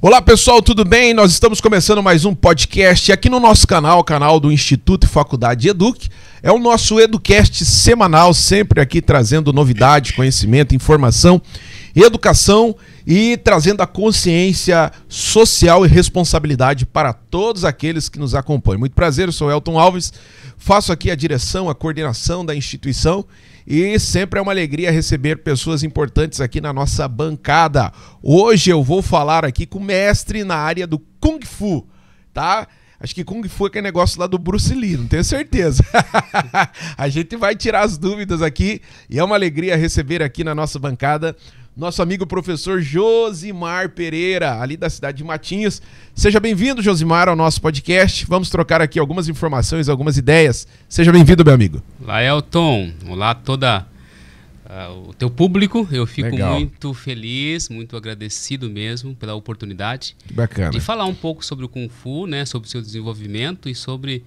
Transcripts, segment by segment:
Olá pessoal, tudo bem? Nós estamos começando mais um podcast aqui no nosso canal, o canal do Instituto e Faculdade Educ. É o nosso EduCast semanal, sempre aqui trazendo novidade, conhecimento, informação, educação e trazendo a consciência social e responsabilidade para todos aqueles que nos acompanham. Muito prazer, eu sou Elton Alves, faço aqui a direção, a coordenação da instituição e sempre é uma alegria receber pessoas importantes aqui na nossa bancada. Hoje eu vou falar aqui com o mestre na área do Kung Fu, tá? Acho que Kung Fu é aquele negócio lá do Bruce Lee, não tenho certeza. A gente vai tirar as dúvidas aqui e é uma alegria receber aqui na nossa bancada nosso amigo professor Josimar Pereira, ali da cidade de Matinhos. Seja bem-vindo, Josimar, ao nosso podcast. Vamos trocar aqui algumas informações, algumas ideias. Seja bem-vindo, meu amigo. Olá, Elton. Olá, o teu público. Eu fico Legal. muito feliz, muito agradecido mesmo pela oportunidade Que bacana. de falar um pouco sobre o Kung Fu, né, sobre o seu desenvolvimento e sobre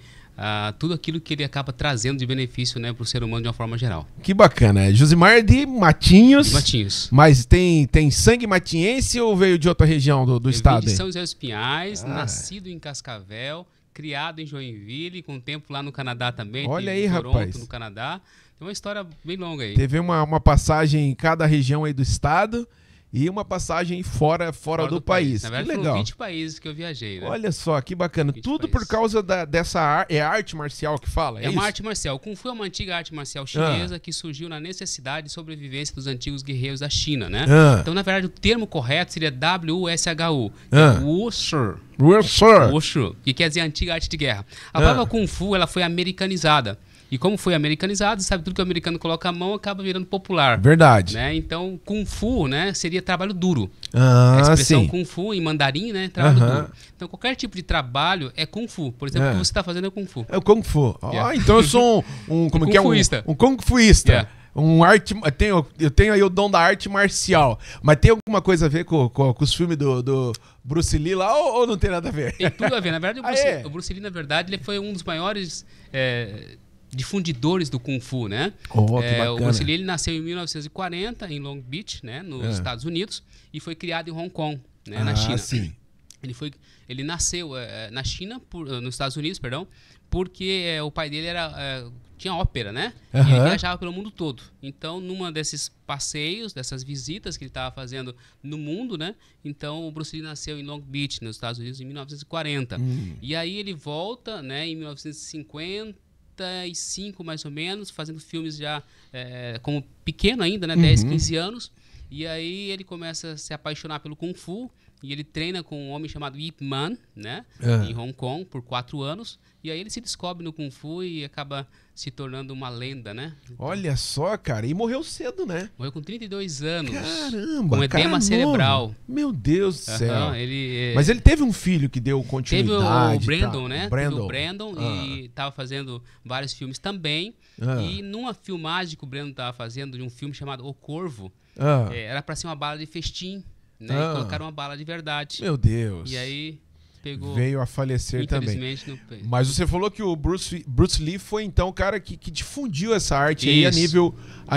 tudo aquilo que ele acaba trazendo de benefício, né, para o ser humano de uma forma geral. Que bacana. Josimar é de Matinhos. De Matinhos. Mas tem sangue matinhense ou veio de outra região do estado? De Hein? São José dos Pinhais, nascido em Cascavel, criado em Joinville, com tempo lá no Canadá também. Olha teve aí, Toronto, rapaz. no Canadá. Tem uma história bem longa aí. Teve uma passagem em cada região aí do estado e uma passagem fora do país. Na Que verdade, legal. foram 20 países que eu viajei, né? Olha só, que bacana. 20 Tudo países. por causa dessa arte marcial que fala, É isso? uma arte marcial. O Kung Fu é uma antiga arte marcial chinesa que surgiu na necessidade de sobrevivência dos antigos guerreiros da China, né? Então, na verdade, o termo correto seria WUSHU, Wushu. Wushu, que quer dizer antiga arte de guerra. A palavra Kung Fu, ela foi americanizada. E como foi americanizado, sabe, tudo que o americano coloca a mão acaba virando popular. Verdade. Né? Então, Kung Fu, né, seria trabalho duro. A expressão sim. Kung Fu em mandarim, né, trabalho Aham. duro. Então, qualquer tipo de trabalho é Kung Fu. Por exemplo, o que você está fazendo é Kung Fu. É o Kung Fu. Yeah. Então eu sou como Kung que é? Fuista. Um Kung Fuista. Yeah. Eu tenho aí o dom da arte marcial. Mas tem alguma coisa a ver com os filmes do Bruce Lee lá ou não tem nada a ver? Tem tudo a ver. Na verdade, Ah, o Bruce Lee, na verdade, ele foi um dos maiores difundidores do Kung Fu, né? Oh, que bacana. O Bruce Lee, ele nasceu em 1940 em Long Beach, né, nos Estados Unidos, e foi criado em Hong Kong, né, na China. Sim. Ele nasceu na China, nos Estados Unidos, perdão, porque o pai dele tinha ópera, né? E ele viajava pelo mundo todo. Então, numa desses passeios, dessas visitas que ele estava fazendo no mundo, né? Então, o Bruce Lee nasceu em Long Beach, nos Estados Unidos, em 1940. E aí ele volta, né, em 1955, mais ou menos, fazendo filmes já como pequeno ainda, né? 10, 15 anos. E aí ele começa a se apaixonar pelo Kung Fu. E ele treina com um homem chamado Ip Man, né? Em Hong Kong, por 4 anos. E aí ele se descobre no Kung Fu e acaba se tornando uma lenda, né? Olha só, cara. E morreu cedo, né? Morreu com 32 anos. Caramba, com edema cerebral. Meu Deus do céu. Ele, Mas ele teve um filho que deu continuidade. teve o Brandon, tá? né? Brandon. Teve o Brandon e estava fazendo vários filmes também. E numa filmagem que o Brandon estava fazendo de um filme chamado O Corvo, era para ser uma bala de festim, né? E colocaram uma bala de verdade. Meu Deus. E aí pegou. Veio a falecer também. Infelizmente, Mas você falou que o Bruce Lee foi então o cara que difundiu essa arte aí a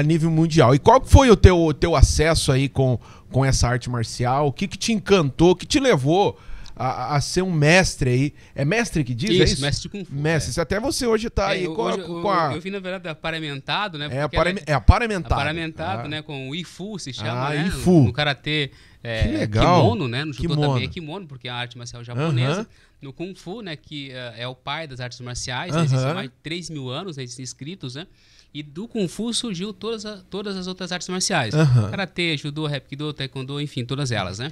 nível mundial. E qual foi o teu acesso aí com essa arte marcial? O que te encantou, que te levou a ser um mestre aí? É mestre que diz? Isso, é isso? mestre de Kung Fu. Mestre. Até você hoje tá aí com a... Eu vi, na verdade, aparamentado, né? Aparamentado. Aparamentado, né? Com o Ifu, se chama, né? Ifu. No Karatê, Que legal. kimono, né? No judô Kimono. também é kimono, porque é a arte marcial japonesa. No Kung Fu, né? Que é o pai das artes marciais. Existem mais de 3 mil anos inscritos, né? E do Kung Fu surgiu todas as outras artes marciais. Karatê, judô, hapkido, taekwondo, enfim, todas elas, né?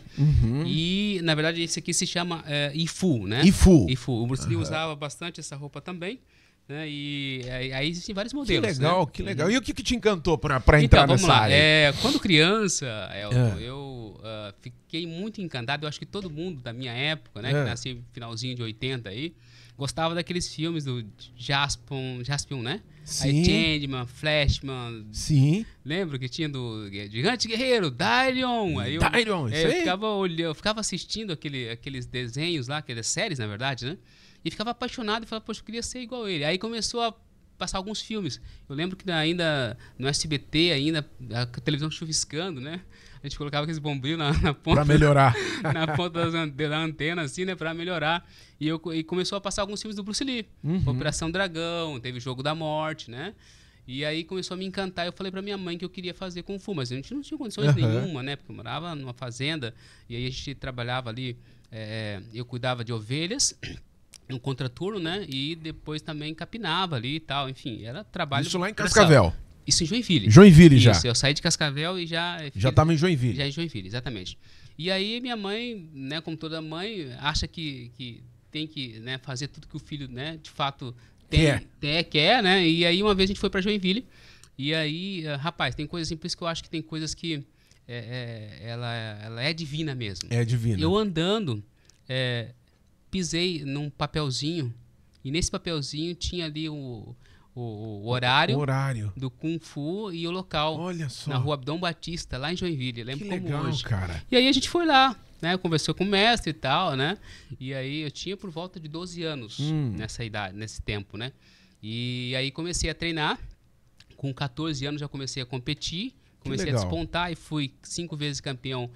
E, na verdade, esse aqui se chama Ifu, né? Ifu. O Bruce Lee usava bastante essa roupa também. Né? E aí existem vários modelos. Que legal, né? que legal. E o que te encantou para Então, entrar vamos nessa lá. área? Quando criança, Elton, eu fiquei muito encantado. Eu acho que todo mundo da minha época, né, que nasci no finalzinho de 80 aí, gostava daqueles filmes do Jaspion, né? Sim. Aí Changeman, Flashman. Sim. Lembra que tinha do Gigante Guerreiro, Dylion. Aí eu ficava assistindo aqueles desenhos lá, aquelas séries, na verdade, né? E ficava apaixonado e falava, poxa, eu queria ser igual a ele. Aí começou a passar alguns filmes. Eu lembro que ainda no SBT, ainda a televisão chuviscando, né? A gente colocava aqueles bombril na ponta. Pra melhorar. Na ponta da antena, assim, né? Pra melhorar. E começou a passar alguns filmes do Bruce Lee. Operação Dragão, teve Jogo da Morte, né? E aí começou a me encantar. Eu falei pra minha mãe que eu queria fazer Kung Fu, mas a gente não tinha condições nenhuma, né? Porque eu morava numa fazenda e aí a gente trabalhava ali, eu cuidava de ovelhas, no contraturno, né? E depois também capinava ali e tal. Enfim, era trabalho... Isso lá em Cascavel. Isso em Joinville. Joinville já. Isso, eu saí de Cascavel e já... Já estava em Joinville. Já em Joinville, exatamente. E aí minha mãe, né, como toda mãe, acha que tem que, né, fazer tudo que o filho, né, de fato... Quer, né? E aí uma vez a gente foi pra Joinville e aí, rapaz, tem coisas assim, por isso que eu acho que tem coisas que ela é divina mesmo. É divina. Eu andando, pisei num papelzinho e nesse papelzinho tinha ali o horário do Kung Fu e o local. Olha só. Na rua Abdom Batista, lá em Joinville. Lembro que como legal, hoje. Cara. E aí a gente foi lá, né? Conversou com o mestre e tal, né? E aí eu tinha por volta de 12 anos nessa idade, nesse tempo, né? E aí comecei a treinar. Com 14 anos já comecei a competir. Comecei a despontar e fui 5 vezes campeão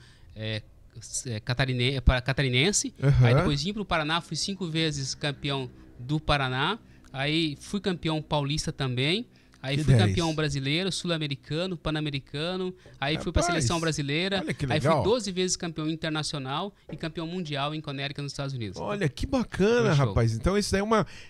catarinense. Aí depois vim para o Paraná, fui 5 vezes campeão do Paraná. Aí fui campeão paulista também. Aí fui campeão brasileiro, sul-americano, pan-americano. Aí fui para a seleção brasileira. Olha que aí legal. fui 12 vezes campeão internacional e campeão mundial em Connecticut, nos Estados Unidos. Olha, que bacana, rapaz. Então isso daí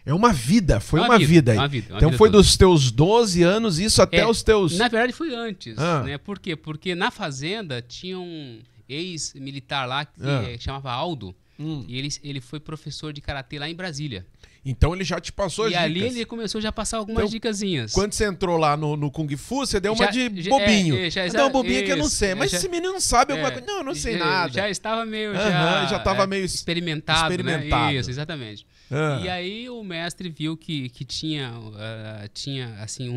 é uma vida. Foi uma vida aí. Uma vida então foi toda. Dos teus 12 anos, isso até os teus... Na verdade foi antes. Né? Por quê? Porque na fazenda tinha um ex-militar lá que chamava Aldo. E ele foi professor de karatê lá em Brasília. Então ele já te passou as dicas. E ali ele começou já a passar algumas dicasinhas. Quando você entrou lá no Kung Fu, você deu uma de bobinho. Deu uma bobinha que eu não sei. Mas esse menino não sabe alguma coisa. Não, eu não sei nada. Já estava meio... já estava meio experimentado. Né? Isso, exatamente. E aí o mestre viu que tinha assim,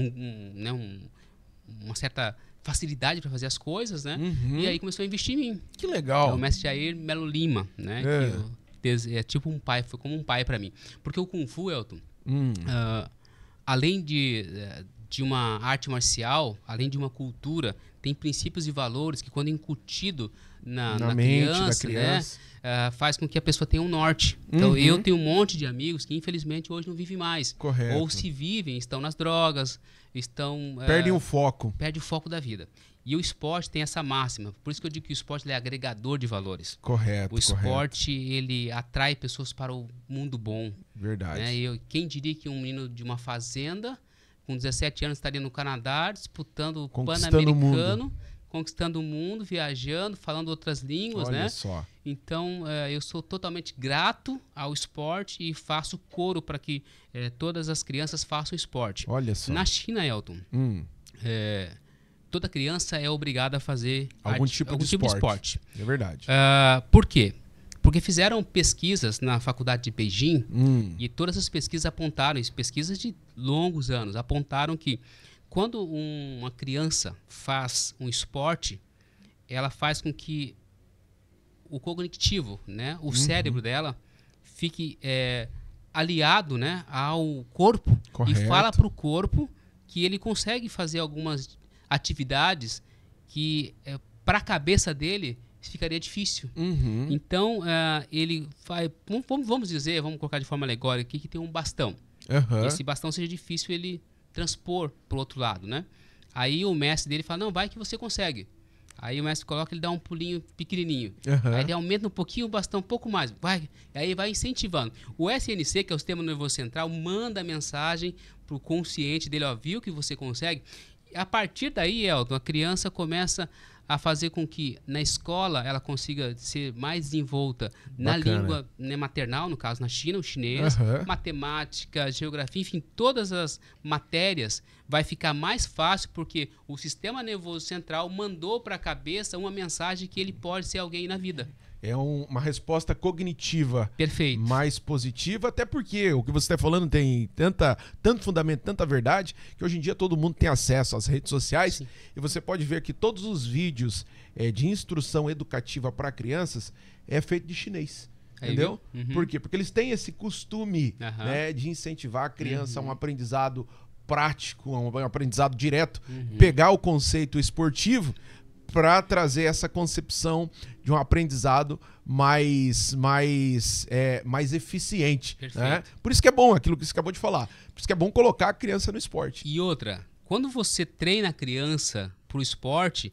uma certa facilidade para fazer as coisas, né? E aí começou a investir em mim. Que legal. O mestre Jair Melo Lima, né? Que tipo um pai, foi como um pai para mim. Porque o Kung Fu, Elton, além de uma arte marcial, além de uma cultura, tem princípios e valores que, quando incutido na mente da criança, né, faz com que a pessoa tenha um norte. Então, eu tenho um monte de amigos que, infelizmente, hoje não vivem mais. Correto. Ou se vivem, estão nas drogas, perdem o foco. Perde o foco da vida. E o esporte tem essa máxima. Por isso que eu digo que o esporte é agregador de valores. Correto. O esporte, ele atrai pessoas para o mundo bom. Verdade. Né? Quem diria que um menino de uma fazenda, com 17 anos, estaria no Canadá, disputando o Pan-Americano, conquistando o mundo, viajando, falando outras línguas. Olha né? Só. Então, eu sou totalmente grato ao esporte e faço coro para que todas as crianças façam esporte. Olha só. Na China, Elton, toda criança é obrigada a fazer algum tipo de esporte. É verdade. Por quê? Porque fizeram pesquisas na faculdade de Beijing e todas as pesquisas apontaram, pesquisas de longos anos, apontaram que quando uma criança faz um esporte, ela faz com que o cognitivo, né, o cérebro dela, fique aliado, né, ao corpo. Correto. E fala para o corpo que ele consegue fazer algumas atividades que para a cabeça dele ficaria difícil. Então ele vai, vamos dizer, vamos colocar de forma alegórica aqui, que tem um bastão. Esse bastão seja difícil ele transpor para o outro lado, né? Aí o mestre dele fala, não, vai que você consegue. Aí o mestre coloca, ele dá um pulinho pequenininho. Aí ele aumenta um pouquinho o bastão, um pouco mais. Vai. Aí vai incentivando. O SNC, que é o Sistema Nervoso Central, manda a mensagem para o consciente dele, ó, viu que você consegue? A partir daí, Elton, a criança começa a fazer com que na escola ela consiga ser mais desenvolta na língua, né, maternal, no caso na China, o chinês, matemática, geografia, enfim, todas as matérias vai ficar mais fácil porque o sistema nervoso central mandou para a cabeça uma mensagem que ele pode ser alguém na vida. É uma resposta cognitiva mais positiva, até porque o que você está falando tem tanto fundamento, tanta verdade, que hoje em dia todo mundo tem acesso às redes sociais. E você pode ver que todos os vídeos de instrução educativa para crianças é feito de chinês. Entendeu? Por quê? Porque eles têm esse costume né, de incentivar a criança a um aprendizado prático, a um aprendizado direto, pegar o conceito esportivo para trazer essa concepção de um aprendizado mais eficiente. Né? Por isso que é bom aquilo que você acabou de falar. Por isso que é bom colocar a criança no esporte. E outra, quando você treina a criança para o esporte,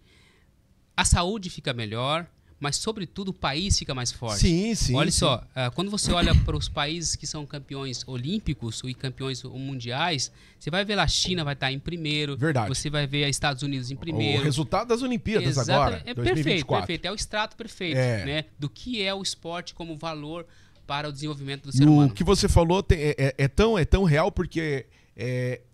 a saúde fica melhor, mas, sobretudo, o país fica mais forte. Sim, sim. Olha só, quando você olha para os países que são campeões olímpicos e campeões mundiais, você vai ver lá a China vai estar em primeiro. Verdade. Você vai ver os Estados Unidos em primeiro. O resultado das Olimpíadas agora, é 2024. perfeito. É o extrato perfeito, né, do que é o esporte como valor para o desenvolvimento do ser humano. O que você falou é tão real porque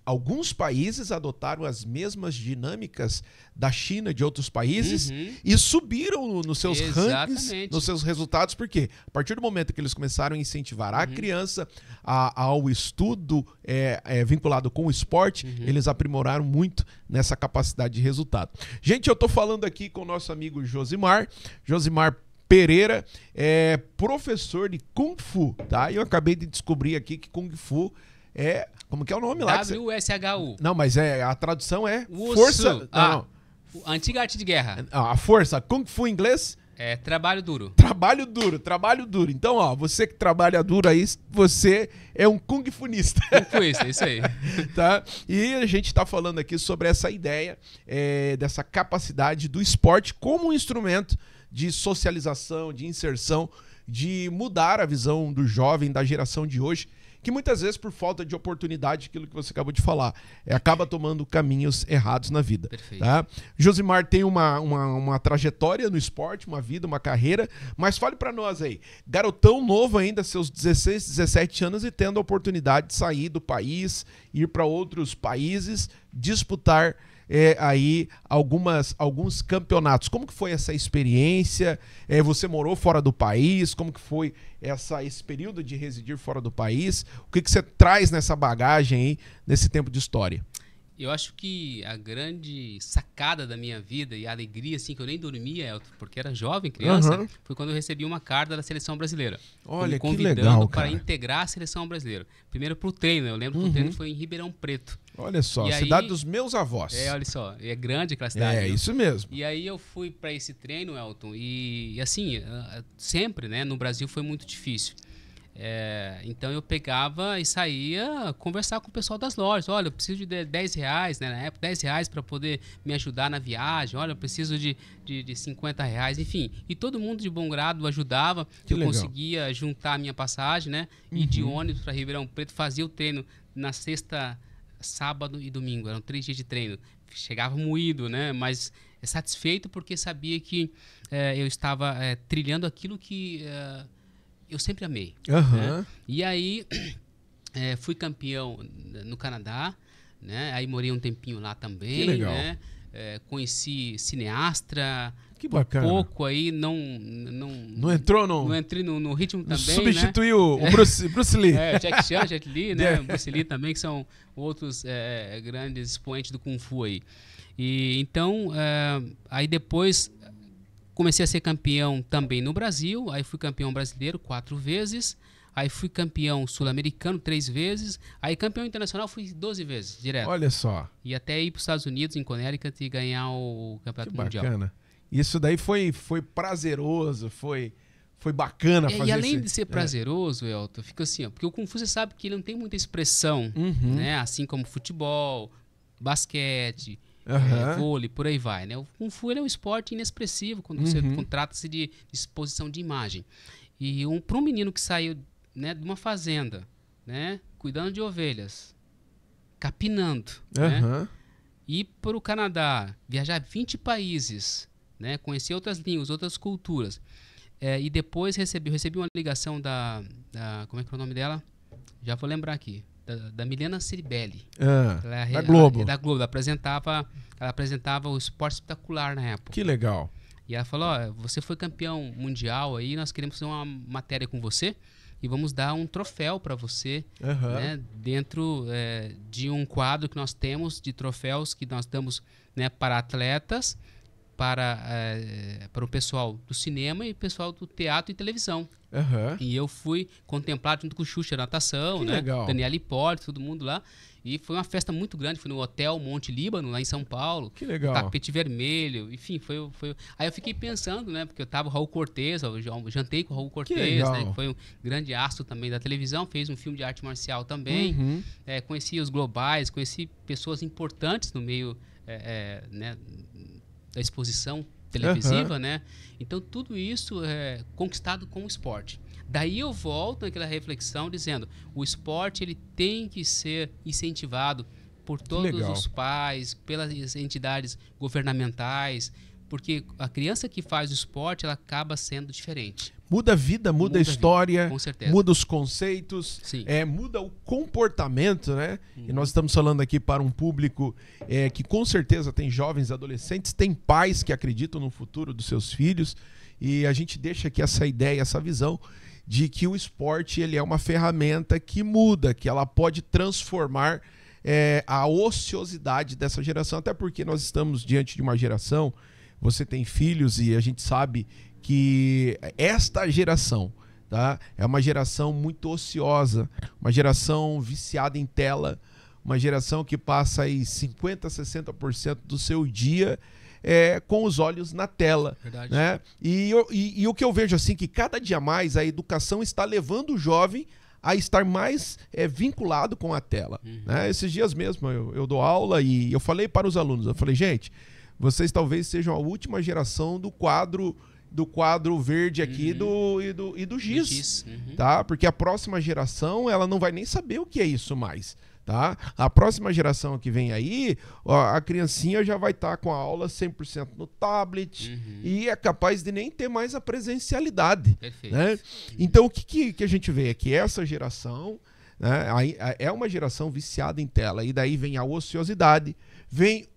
alguns países adotaram as mesmas dinâmicas da China, de outros países, e subiram nos seus rankings, nos seus resultados, porque a partir do momento que eles começaram a incentivar a criança ao estudo vinculado com o esporte, eles aprimoraram muito nessa capacidade de resultado. Gente, eu estou falando aqui com o nosso amigo Josimar Pereira, professor de Kung Fu, tá? Eu acabei de descobrir aqui que Kung Fu como que é o nome lá? WSHU. Não, mas a tradução é Wushu. força... Não. Antiga arte de guerra. A força, Kung Fu em inglês? É trabalho duro. Trabalho duro. Então, ó, você que trabalha duro aí, você é um Kung Funista. Isso aí. Tá? E a gente tá falando aqui sobre essa ideia dessa capacidade do esporte como um instrumento de socialização, de inserção, de mudar a visão do jovem, da geração de hoje, que muitas vezes, por falta de oportunidade, aquilo que você acabou de falar, acaba tomando caminhos errados na vida. Perfeito. Tá? Josimar tem uma trajetória no esporte, uma vida, uma carreira, mas fale para nós aí, garotão novo ainda, seus 16, 17 anos e tendo a oportunidade de sair do país, ir para outros países, disputar aí alguns campeonatos. Como que foi essa experiência? Você morou fora do país? Como que foi esse período de residir fora do país? O que você traz nessa bagagem aí, nesse tempo de história? Eu acho que a grande sacada da minha vida e a alegria, assim, que eu nem dormia, porque era jovem, criança, foi quando eu recebi uma carta da seleção brasileira. Olha, que legal, para integrar a seleção brasileira. Primeiro pro treino, eu lembro que o treino foi em Ribeirão Preto. Olha só, cidade dos meus avós. Olha só, é grande aquela cidade. Isso mesmo. E aí eu fui para esse treino, Elton, e assim, sempre, né, no Brasil foi muito difícil. Então eu pegava e saía conversar com o pessoal das lojas. Olha, eu preciso de R$10, né? Na época, R$10 para poder me ajudar na viagem. Olha, eu preciso de R$50, enfim. E todo mundo de bom grado ajudava. Que legal. Conseguia juntar a minha passagem, né? Ir de ônibus para Ribeirão Preto, fazia o treino na sexta, sábado e domingo. Eram 3 dias de treino. Chegava moído, né? Mas satisfeito porque sabia que eu estava trilhando aquilo que... eu sempre amei. Né? E aí, fui campeão no Canadá, né? Aí morei um tempinho lá também. Que legal. Né? Conheci cineasta. Que bacana. Pouco aí, não entrou no... Não entrei no ritmo também, substituiu, né? O Bruce Lee. Jack Chan, Jet Li, né? Bruce Lee também, que são outros grandes expoentes do Kung Fu aí. E então, aí depois... comecei a ser campeão também no Brasil, aí fui campeão brasileiro 4 vezes, aí fui campeão sul-americano 3 vezes, aí campeão internacional fui 12 vezes, direto. Olha só. E até ir para os Estados Unidos, em Connecticut, e ganhar o campeonato mundial. Bacana. Isso daí foi prazeroso, foi bacana fazer. E além de ser prazeroso, Elton, fica assim, ó, porque o Kung Fu você sabe que ele não tem muita expressão, né? Assim como futebol, basquete... vôlei, por aí vai, né? O Kung Fu é um esporte inexpressivo quando você trata-se de exposição de imagem. E para um menino que saiu, né, de uma fazenda, né, cuidando de ovelhas, capinando, né, ir para o Canadá, viajar 20 países, né, conhecer outras línguas, outras culturas, e depois recebi uma ligação da como é que é o nome dela? Já vou lembrar aqui. Da Milena Ciribelli. Da Globo. Da Globo. Ela apresentava o Esporte Espetacular na época. Que legal. E ela falou, você foi campeão mundial aí, nós queremos fazer uma matéria com você e vamos dar um troféu para você, né, dentro de um quadro que nós temos de troféus que nós damos, né, para atletas para o pessoal do cinema e pessoal do teatro e televisão. Uhum. E eu fui contemplado junto com o Xuxa natação, né? Legal. Daniela Hipólito, todo mundo lá. E foi uma festa muito grande, foi no Hotel Monte Líbano, lá em São Paulo. Que legal. Tapete vermelho, enfim, foi... Aí eu fiquei pensando, né? Porque eu tava o Raul Cortez, eu jantei com o Raul Cortez, né? Que foi um grande astro também da televisão, fez um filme de arte marcial também. Uhum. Conheci os globais, conheci pessoas importantes no meio né, da exposição televisiva, né? Então tudo isso é conquistado com o esporte. Daí eu volto naquela reflexão dizendo, o esporte ele tem que ser incentivado por todos os pais, pelas entidades governamentais, porque a criança que faz o esporte, ela acaba sendo diferente. Muda a vida, muda a história, com certeza. Muda os conceitos, muda o comportamento, né? E nós estamos falando aqui para um público que com certeza tem jovens e adolescentes, tem pais que acreditam no futuro dos seus filhos, e a gente deixa aqui essa ideia, essa visão de que o esporte ele é uma ferramenta que muda, que ela pode transformar a ociosidade dessa geração, até porque nós estamos diante de uma geração, você tem filhos e a gente sabe que esta geração, tá, é uma geração muito ociosa, uma geração viciada em tela, uma geração que passa aí 50%, 60% do seu dia com os olhos na tela. Verdade. Né? E o que eu vejo assim, que cada dia mais a educação está levando o jovem a estar mais vinculado com a tela. Né? Esses dias mesmo eu dou aula e eu falei para os alunos, eu falei, gente, vocês talvez sejam a última geração do quadro verde aqui e do giz. Tá? Porque a próxima geração ela não vai nem saber o que é isso mais. Tá? A próxima geração que vem aí, a criancinha já vai estar com a aula 100% no tablet e é capaz de nem ter mais a presencialidade. Perfeito. Né? Então o que a gente vê é que essa geração, né, é uma geração viciada em tela, e daí vem a ociosidade, vem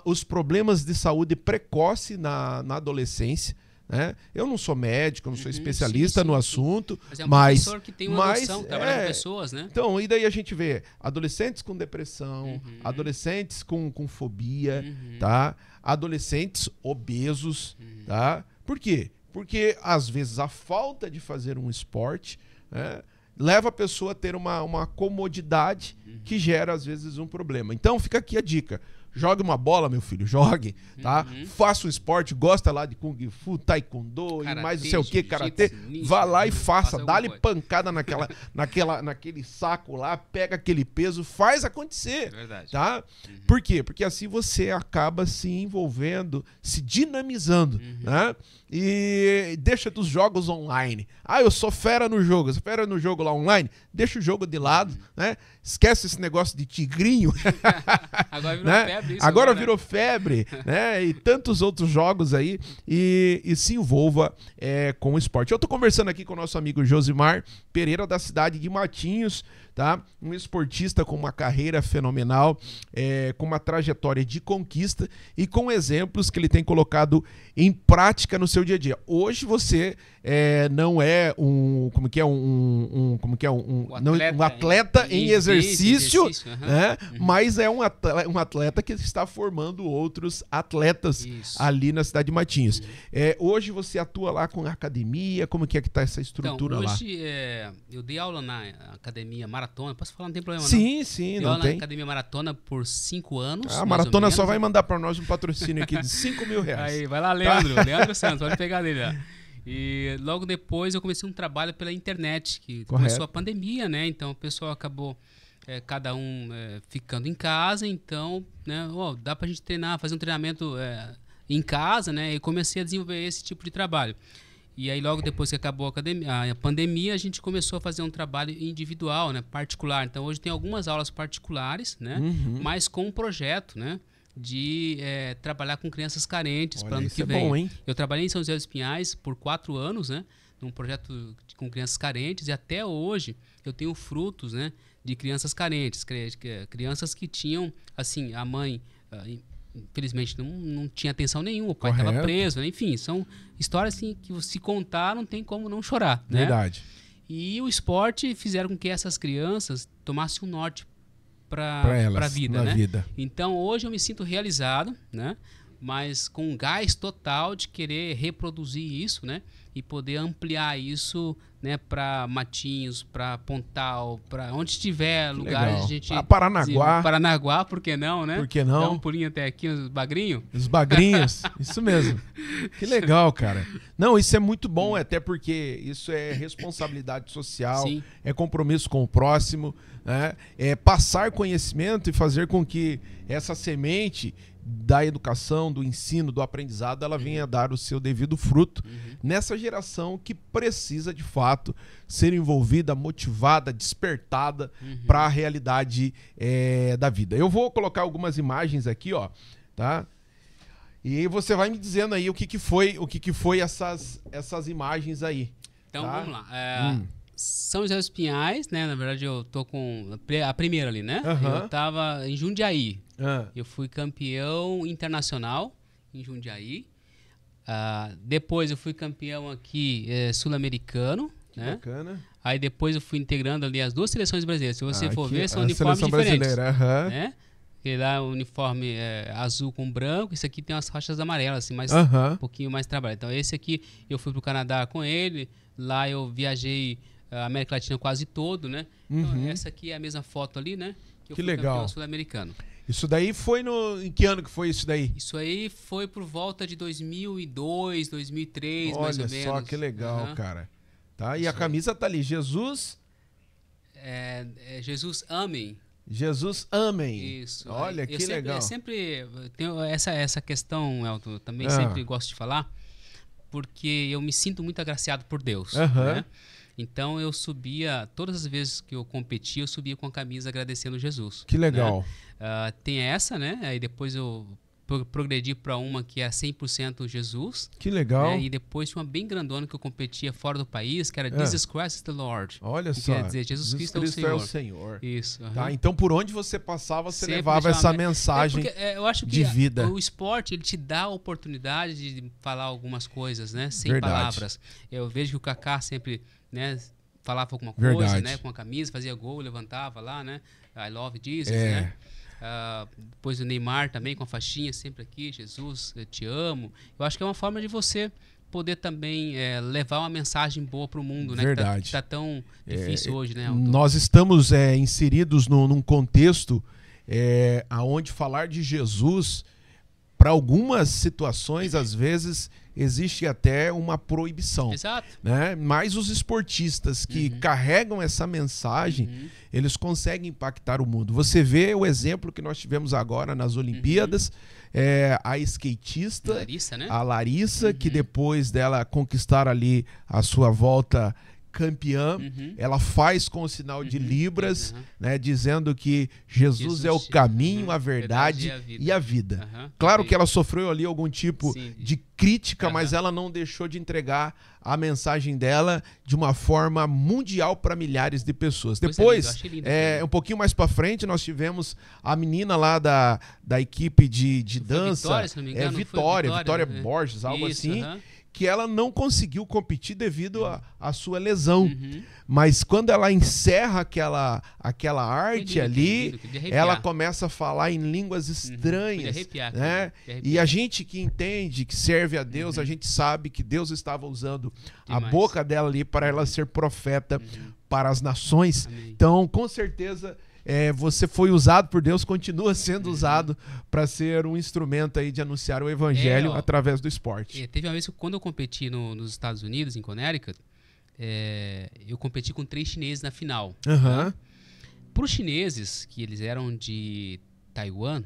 os problemas de saúde precoce na adolescência. Né? Eu não sou médico, não sou especialista no assunto, mas é um professor que tem uma noção, trabalha com pessoas, né? Então, e daí a gente vê adolescentes com depressão, adolescentes com fobia, tá? Adolescentes obesos, tá? Por quê? Porque às vezes a falta de fazer um esporte, né, leva a pessoa a ter uma comodidade que gera às vezes um problema. Então fica aqui a dica. Jogue uma bola, meu filho, jogue, tá? Faça um esporte, gosta lá de Kung Fu, Taekwondo Karatê, e mais não sei o que, Karatê. Vá lá e faça, dá-lhe pancada naquele saco lá, pega aquele peso, faz acontecer, verdade. Tá? Por quê? Porque assim você acaba se envolvendo, se dinamizando, né? E deixa dos jogos online. Ah, eu sou fera no jogo, sou fera no jogo lá online, deixa o jogo de lado, né? Esquece esse negócio de tigrinho. Agora virou né? febre isso. Agora virou febre, né? E tantos outros jogos aí. E se envolva com o esporte. Eu tô conversando aqui com o nosso amigo Josimar Pereira, da cidade de Matinhos, tá? Um esportista com uma carreira fenomenal, com uma trajetória de conquista e com exemplos que ele tem colocado em prática no seu dia a dia. Hoje você não é um atleta em exercício, né? Mas é um atleta que está formando outros atletas ali na cidade de Matinhos. Hoje você atua lá com a academia, como que está essa estrutura lá? Hoje eu dei aula na academia Maratona, posso falar, não tem problema sim, não? Sim, dei não aula tem. na academia Maratona por 5 anos. A Maratona só vai mandar para nós um patrocínio aqui de R$5.000. Aí, vai lá, Leandro, Leandro Santos, pode pegar dele lá. E logo depois eu comecei um trabalho pela internet, que começou a pandemia, né? Então o pessoal acabou, cada um ficando em casa, então, né, dá pra gente treinar, fazer um treinamento em casa, né? E comecei a desenvolver esse tipo de trabalho. E aí logo depois que acabou a pandemia, a gente começou a fazer um trabalho individual, né? Particular. Então hoje tem algumas aulas particulares, né? Mas com um projeto, né? De trabalhar com crianças carentes para ano que vem. Bom, hein? Eu trabalhei em São José dos Pinhais por 4 anos, né, num projeto com crianças carentes, e até hoje eu tenho frutos, né, de crianças carentes, crianças que tinham, assim, a mãe, infelizmente, não tinha atenção nenhuma, o pai estava preso, né? Enfim, são histórias assim, que se contar não tem como não chorar. Né? Verdade. E o esporte fizeram com que essas crianças tomassem um norte para a vida, né? Vida. Então hoje eu me sinto realizado, né? mas com um gás total de querer reproduzir isso, né? E poder ampliar isso, né, para Matinhos, para Pontal, para onde tiver lugares legal. a gente... Paranaguá. Paranaguá, por que não, né? Por que não? Dá um pulinho até aqui, os bagrinhos. Os bagrinhos, isso mesmo. Que legal, cara. Não, isso é muito bom, até porque isso é responsabilidade social, Sim. é compromisso com o próximo, né? É passar conhecimento e fazer com que essa semente da educação, do ensino, do aprendizado, ela venha a dar o seu devido fruto nessa geração que precisa, de fato, ser envolvida, motivada, despertada para a realidade da vida. Eu vou colocar algumas imagens aqui, ó, tá? E aí você vai me dizendo aí o que foi essas imagens aí. Então, tá? vamos lá. São José dos Pinhais, né? Na verdade, eu tô com a primeira ali, né? Eu tava em Jundiaí. Eu fui campeão internacional em Jundiaí. Depois eu fui campeão aqui sul-americano, né? Bacana. Aí depois eu fui integrando ali as duas seleções brasileiras. Se você for ver, são a uniformes seleção diferentes. Brasileira, Né? Porque lá o uniforme azul com branco, esse aqui tem umas faixas amarelas, assim, um pouquinho mais trabalho. Então esse aqui eu fui pro Canadá com ele, lá eu viajei a América Latina quase todo, né? Então essa aqui é a mesma foto ali, né? Que eu fui campeão sul-americano. Isso daí foi em que ano que foi isso daí? Isso aí foi por volta de 2002, 2003, mais ou menos. Olha só que legal, cara. Tá? E a camisa tá ali, Jesus... Jesus Amém. Jesus Amém. Isso. Olha, que legal. Eu sempre tenho essa questão, Elton, também sempre gosto de falar, porque eu me sinto muito agraciado por Deus, né? Então eu subia, todas as vezes que eu competia, eu subia com a camisa agradecendo Jesus. Que legal. Né? Tem essa, né? Aí depois eu progredi para uma que é 100% Jesus. Que legal. Né? E depois tinha uma bem grandona que eu competia fora do país, que era Jesus Christ is the Lord. Olha que só. Quer dizer, Jesus Cristo é o Senhor. Isso. Tá? Então por onde você passava, você sempre levava essa mensagem eu acho que de vida. O esporte ele te dá a oportunidade de falar algumas coisas, né? Sem Verdade. palavras. Eu vejo que o Kaká sempre, né, falava alguma coisa, Verdade. né, com a camisa, fazia gol, levantava lá, né? I love Jesus, né? Depois o Neymar também com a faixinha sempre aqui, Jesus, eu te amo. Eu acho que é uma forma de você poder também levar uma mensagem boa para o mundo, né? Verdade. Que tá tão difícil hoje, né? Nós estamos inseridos num contexto aonde falar de Jesus, para algumas situações, às vezes, existe até uma proibição. Exato. Né? Mas os esportistas que carregam essa mensagem, eles conseguem impactar o mundo. Você vê o exemplo que nós tivemos agora nas Olimpíadas, a skatista, Larissa, né? a Larissa, que depois dela conquistar ali a sua volta campeã, ela faz com o sinal de Libras, né, dizendo que Jesus é o caminho, a verdade e a vida. Claro que ela sofreu ali algum tipo de crítica, mas ela não deixou de entregar a mensagem dela de uma forma mundial para milhares de pessoas. Depois, um pouquinho mais para frente, nós tivemos a menina lá da equipe de dança, Vitória, se não me engano, Vitória Borges, algo assim, que ela não conseguiu competir devido à sua lesão. Mas quando ela encerra aquela arte ali, ela começa a falar em línguas estranhas. Né? E a gente que entende, que serve a Deus, a gente sabe que Deus estava usando a boca dela ali para ela ser profeta para as nações. Amém. Então, com certeza... você foi usado por Deus, continua sendo usado para ser um instrumento aí de anunciar o evangelho através do esporte. Teve uma vez que quando eu competi nos Estados Unidos, em Connecticut, eu competi com 3 chineses na final. Né? Para os chineses, que eles eram de Taiwan,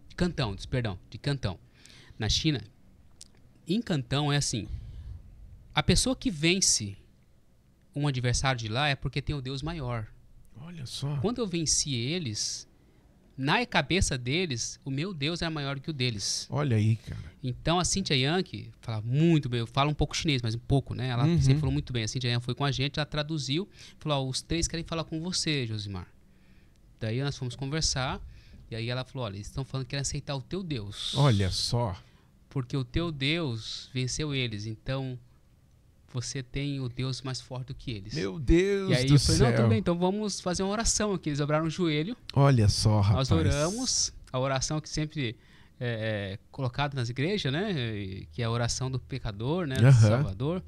de Cantão, na China, em Cantão é assim, a pessoa que vence um adversário de lá é porque tem o Deus maior. Olha só. Quando eu venci eles, na cabeça deles, o meu Deus era maior que o deles. Olha aí, cara. Então a Cynthia Yang fala muito bem, eu falo um pouco chinês, mas um pouco, né? Ela sempre falou muito bem. A Cynthia Yang foi com a gente, ela traduziu, falou: os 3 querem falar com você, Josimar. Daí nós fomos conversar, e aí ela falou: olha, eles estão falando que querem aceitar o teu Deus. Olha só. Porque o teu Deus venceu eles, então você tem o Deus mais forte do que eles. Meu Deus do céu. E aí eu falei, não, tudo bem, então vamos fazer uma oração aqui. Eles dobraram o joelho. Olha só, rapaz. Nós oramos. A oração que sempre colocado nas igrejas, né? Que é a oração do pecador, né? Do Salvador.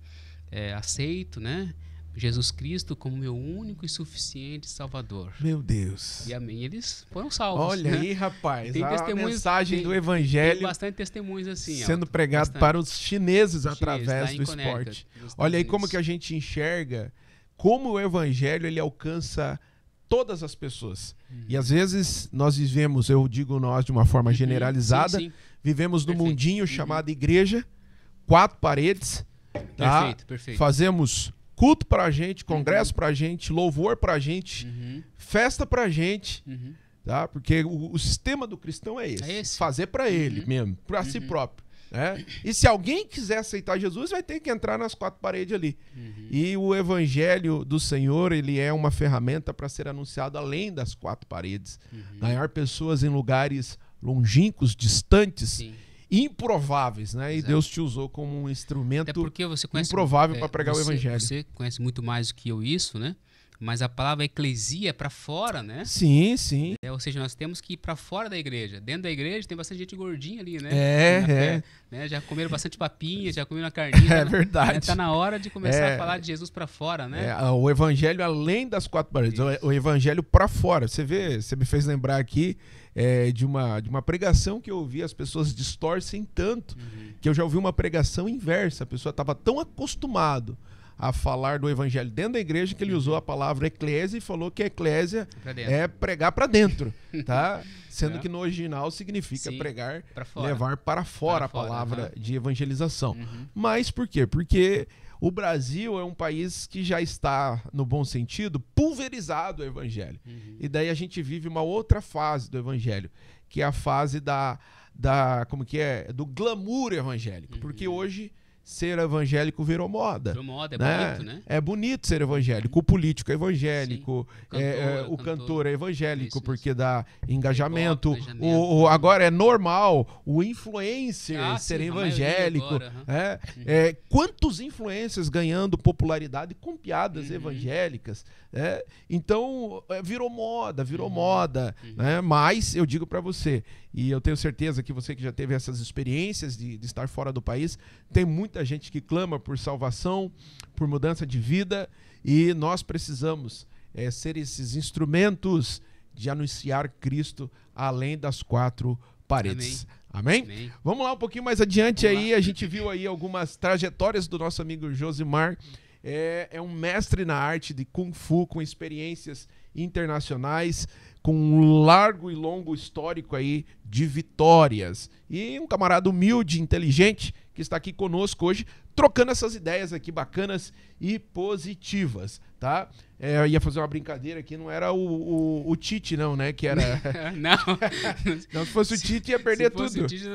Aceito, né? Jesus Cristo como meu único e suficiente Salvador. Meu Deus. E amém. Eles foram salvos. Olha, né? aí, rapaz. Tem a mensagem do Evangelho tem bastante testemunhos assim. Sendo pregado para os chineses através do esporte. Olha aí como que a gente enxerga como o Evangelho ele alcança todas as pessoas. E às vezes nós vivemos, eu digo nós de uma forma generalizada, vivemos no mundinho chamado igreja, 4 paredes. Tá? Perfeito. Fazemos culto pra gente, congresso pra gente, louvor pra gente, festa pra gente, tá? Porque o sistema do cristão é esse. Fazer pra ele mesmo, pra si próprio. Né? E se alguém quiser aceitar Jesus, vai ter que entrar nas 4 paredes ali. E o Evangelho do Senhor, ele é uma ferramenta para ser anunciado além das 4 paredes. Ganhar pessoas em lugares longínquos, distantes, improváveis, né? E Deus te usou como um instrumento improvável para pregar o Evangelho. Você conhece muito mais do que eu isso, né? Mas a palavra eclesia é para fora, né? Sim. Ou seja, nós temos que ir para fora da igreja. Dentro da igreja tem bastante gente gordinha ali, né? Né? Já comeram bastante papinha, já comeram a carninha. É verdade. Está na hora de começar a falar de Jesus para fora, né? O Evangelho além das 4 paredes, o Evangelho para fora. Você me fez lembrar aqui de uma pregação que eu ouvi, as pessoas distorcem tanto que eu já ouvi uma pregação inversa. A pessoa estava tão acostumado a falar do Evangelho dentro da igreja que ele usou a palavra eclésia e falou que a eclésia é pregar para dentro, tá? Sendo que no original significa pregar, levar para fora a palavra de evangelização. Mas por quê? Porque o Brasil é um país que já está, no bom sentido, pulverizado o Evangelho. E daí a gente vive uma outra fase do Evangelho, que é a fase do glamour evangélico. Porque hoje ser evangélico virou moda. Virou moda, bonito, né? É bonito ser evangélico. O político é evangélico, o cantor é evangélico, porque dá engajamento. Agora é normal o influencer ser evangélico. Quantos influencers ganhando popularidade com piadas evangélicas? Então, virou moda. Né? Mas eu digo para você, e eu tenho certeza que você que já teve essas experiências de estar fora do país, tem muita gente que clama por salvação, por mudança de vida, e nós precisamos ser esses instrumentos de anunciar Cristo além das 4 paredes. Amém? Vamos lá um pouquinho mais adiante aí, a gente viu aí algumas trajetórias do nosso amigo Josimar. É um mestre na arte de Kung Fu, com experiências internacionais, com um largo e longo histórico aí de vitórias. E um camarada humilde, inteligente, que está aqui conosco hoje, trocando essas ideias aqui bacanas e positivas, tá? Eu ia fazer uma brincadeira aqui, não era o Tite, não, né? Que era... Não, se fosse o Tite, ia perder tudo. Se fosse o Tite,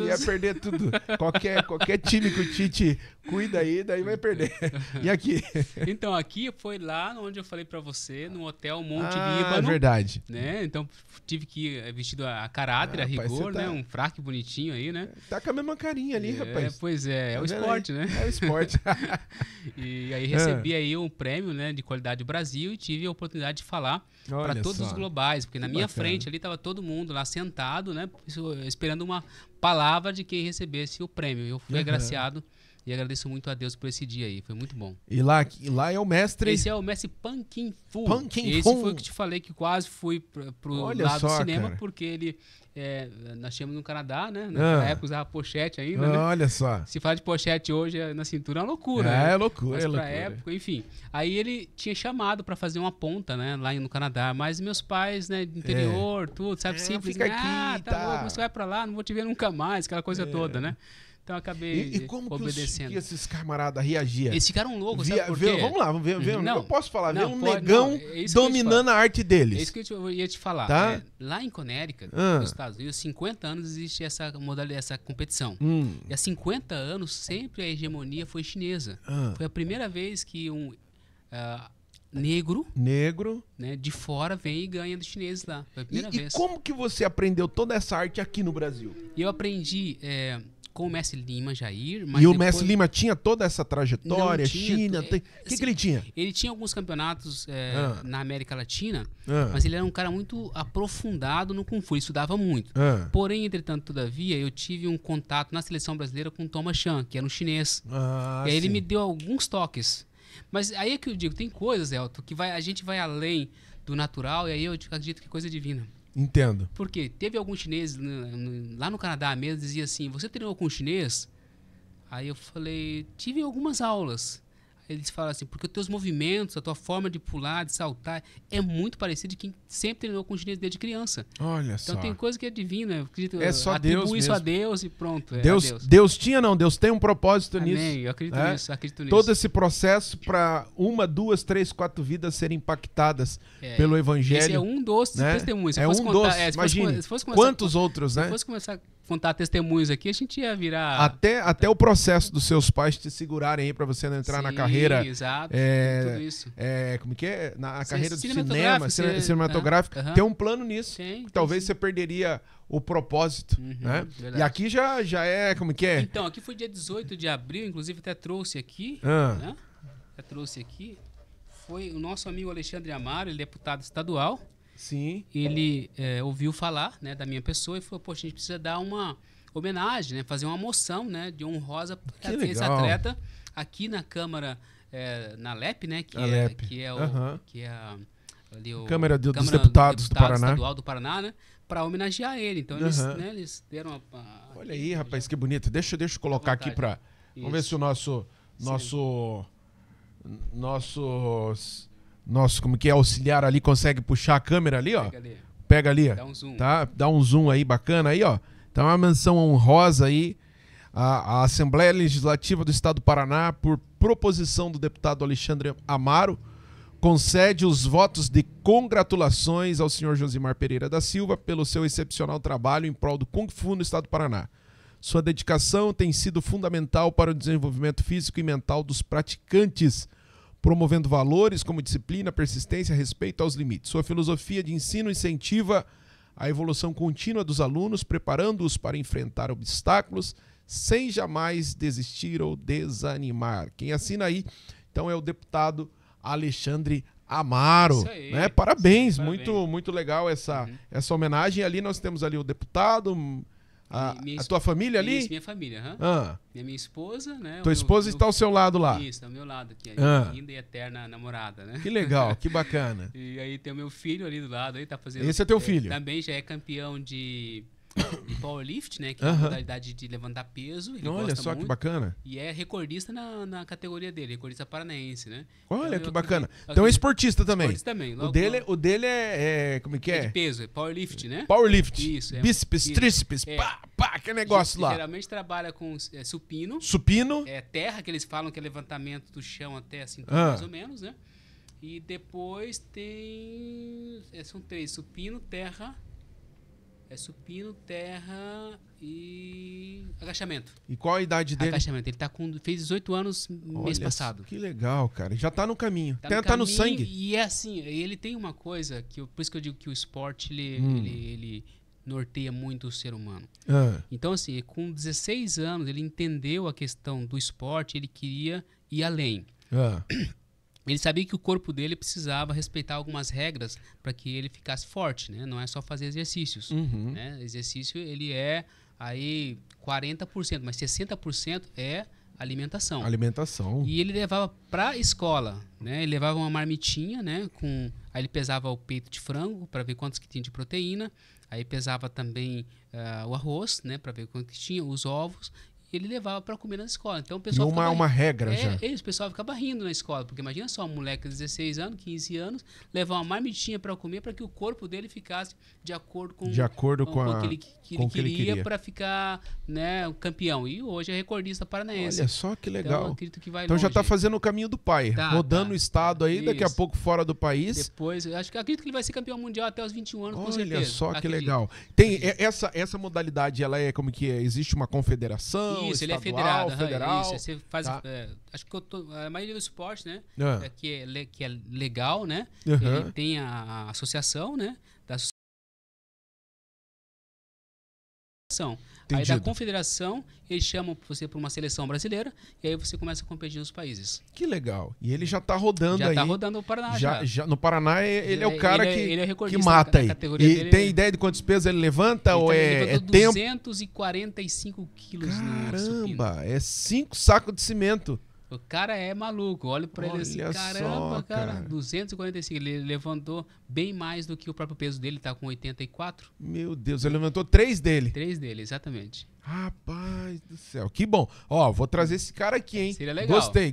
ia perder tudo. Qualquer time que o Tite cuida aí, daí vai perder. E aqui? Então, aqui foi lá onde eu falei pra você, no Hotel Monte Líbano. É verdade. Né? Então, tive que ir vestido a caráter, a rigor, né? Um fraque bonitinho aí, né? Tá com a mesma carinha ali, rapaz. Pois é o esporte, né? É o esporte. E aí recebi aí um prêmio, né, de qualidade Brasil, e tive a oportunidade de falar para todos os globais, porque na minha frente ali estava todo mundo lá sentado, né, esperando uma palavra de quem recebesse o prêmio. Eu fui agraciado e agradeço muito a Deus por esse dia aí, foi muito bom. E lá é o mestre... Esse é o mestre Pan Kim Fu. Esse foi o que te falei que quase fui pro lado do cinema, cara. Porque ele... nós tínhamos no Canadá, né? Na época usava pochete ainda, né? Olha só. Se falar de pochete hoje na cintura é uma loucura. É loucura, mas pra época, enfim. Aí ele tinha chamado pra fazer uma ponta, né? Lá no Canadá. Mas meus pais, né? Do interior, tudo, sabe? Simples. Fica aqui, tá louco, você vai pra lá, não vou te ver nunca mais. Aquela coisa toda, né? Então eu acabei e como obedecendo. Que esses camaradas reagiam? Eles ficaram loucos, sabe por quê? Vamos lá, ver. Não, eu posso falar, ver um pode, negão dominando a arte deles. É isso que eu ia te falar. Tá? Lá em Connecticut, nos Estados Unidos, 50 anos existe essa modalidade, essa competição. E há 50 anos sempre a hegemonia foi chinesa. Foi a primeira vez que negro, negro, né, de fora vem e ganha dos chineses lá. Foi a primeira vez. E como que você aprendeu toda essa arte aqui no Brasil? Eu aprendi com o mestre Lima, Jair. Mas e o depois... mestre Lima tinha toda essa trajetória, tinha, China... O que ele tinha? Ele tinha alguns campeonatos na América Latina, Ah. mas ele era um cara muito aprofundado no Kung Fu, ele estudava muito. Ah. Porém, entretanto, todavia, eu tive um contato na seleção brasileira com o Thomas Chan, que era um chinês. Ah, e aí ele sim. me deu alguns toques. Mas aí é que eu digo, tem coisas, Elton, que a gente vai além do natural, e aí eu acredito que é coisa divina. Entendo. Porque teve alguns chineses lá no Canadá mesmo, dizia assim, você treinou com chinês? Aí eu falei, tive algumas aulas. Aí eles falam assim, porque os teus movimentos, a tua forma de pular, de saltar, é muito parecido de quem sempre treinou com chinês desde criança. Olha Então só. tem coisa que é divina, eu acredito, É só atribuo Deus isso mesmo. a Deus e pronto. Deus tinha, não. Deus tem um propósito Amém, nisso. eu acredito né? nisso, acredito nisso. Todo esse processo para 1, 2, 3, 4 vidas serem impactadas pelo Evangelho. Esse é um dos né? testemunhos. Se É fosse um contar- dos. se fosse Imagine se fosse começar quantos outros, né? Se fosse começar a contar testemunhos aqui, a gente ia virar... Até o processo dos seus pais te segurarem aí para você não entrar na Sim, carreira. exato, tudo isso. Como que é? Na carreira do cinematográfico, cinema, cinematográfica. aham. Tem um plano nisso. Tem, Que talvez você perderia o propósito. né? verdade. E aqui já é, como que é? Então, aqui foi dia 18 de abril, inclusive até trouxe aqui, Ah. né? Até trouxe aqui. Foi o nosso amigo Alexandre Amaro, ele é deputado estadual. Sim. Ele ouviu falar, né, da minha pessoa e falou, poxa, a gente precisa dar uma homenagem, né, fazer uma moção, né, de honrosa para esse legal. atleta aqui na Câmara, na LEP, né, A LEP. que é ali o Câmara dos Deputados do Paraná. Estadual do Paraná, né, para homenagear ele. Então Aham. eles deram Olha aí, rapaz, que bonito. Deixa eu colocar aqui para... Vamos ver se o nosso como que é, auxiliar ali consegue puxar a câmera ali, ó. Pega ali, ó. Dá um zoom. Tá? Dá um zoom aí bacana aí, ó. Então é uma menção honrosa aí à Assembleia Legislativa do Estado do Paraná, por proposição do deputado Alexandre Amaro, concede os votos de congratulações ao senhor Josimar Pereira da Silva pelo seu excepcional trabalho em prol do Kung Fu no Estado do Paraná. Sua dedicação tem sido fundamental para o desenvolvimento físico e mental dos praticantes, promovendo valores como disciplina, persistência, respeito aos limites. Sua filosofia de ensino incentiva a evolução contínua dos alunos, preparando-os para enfrentar obstáculos sem jamais desistir ou desanimar. Quem assina aí, então, é o deputado Alexandre Amaro. Isso aí. Né? Parabéns, Sim, parabéns. muito legal essa homenagem. Ali nós temos ali o deputado, a tua família ali? Isso, minha família, aham. Ah, Minha esposa, né? tua esposa está ao seu lado lá. Isso, ao meu lado aqui, Ah. linda e eterna namorada, né? Que legal, que bacana. E aí tem o meu filho ali do lado, aí tá fazendo... Esse é teu filho? Também já é campeão de powerlift, né? Que é a Aham. modalidade de levantar peso. Ele Olha gosta só que muito. bacana. E é recordista na categoria dele, recordista paranaense, né? Olha Então, que eu bacana. acredito- Então é esportista também. Esportista também. O dele é como que é de é? peso, é powerlift, né? Powerlift. Isso, é. Bíceps, Isso. tríceps, É. pá, que negócio lá. Geralmente trabalha com supino, Supino. terra, que eles falam que é levantamento do chão até assim, mais ou menos, né? E depois tem... são 3, supino, terra... supino, terra e agachamento. E qual a idade dele? Agachamento. Ele fez 18 anos mês Olha, passado. Que legal, cara. Já tá no caminho. Tá Tá no caminho, sangue. E é assim, ele tem uma coisa, por isso que eu digo que o esporte, ele norteia muito o ser humano. Ah, Então, assim, com 16 anos, ele entendeu a questão do esporte, ele queria ir além. ah. Ele sabia que o corpo dele precisava respeitar algumas regras para que ele ficasse forte, né? Não é só fazer exercícios, Uhum. né? Exercício, ele é aí 40%, mas 60% é alimentação. Alimentação. E ele levava para a escola, né? Ele levava uma marmitinha, né? Aí ele pesava o peito de frango para ver quantos que tinha de proteína. Aí pesava também o arroz, né? Para ver quantos que tinha, os ovos. E ele levava para comer na escola. Então o pessoal uma regra já. o pessoal ficava rindo na escola, porque imagina só um moleque de 16 anos, 15 anos, levar uma marmitinha para comer para que o corpo dele ficasse de acordo com o que ele queria para ficar, né, um campeão. E hoje é recordista paranaense. Olha só que legal. Então, eu acredito que vai Então longe. já tá fazendo o caminho do pai, rodando o estado aí, daqui a Isso. pouco fora do país. Depois, acredito que ele vai ser campeão mundial até os 21 anos, com Olha certeza. só que Acredito. legal. Tem essa modalidade, ela é como que é? Existe uma confederação? Isso, ele é estadual, federado. federal. Isso, você faz, Tá. acho que a maioria do esporte, né? Ah. Que é legal, né? Aham. Ele tem a associação, né? Da associação. Aí da Entendido. confederação, eles chamam você para uma seleção brasileira e aí você começa a competir nos países. Que legal. E ele já tá rodando Já aí. tá rodando o Paraná já. No Paraná, ele é o cara ele é que recordista mata na aí. categoria E dele. tem ideia de quantos pesos ele levanta? Ou Ele é levantou tempo? 245 quilos no supino. Caramba, é 5 sacos de cimento. O cara é maluco. Olha pra ele assim, Olha caramba, só, cara, cara. 245. Ele levantou bem mais do que o próprio peso dele, tá com 84. Meu Deus, ele levantou 3 dele. 3 dele, exatamente. Rapaz do céu, que bom. Ó, vou trazer esse cara aqui, hein? Seria legal. Gostei.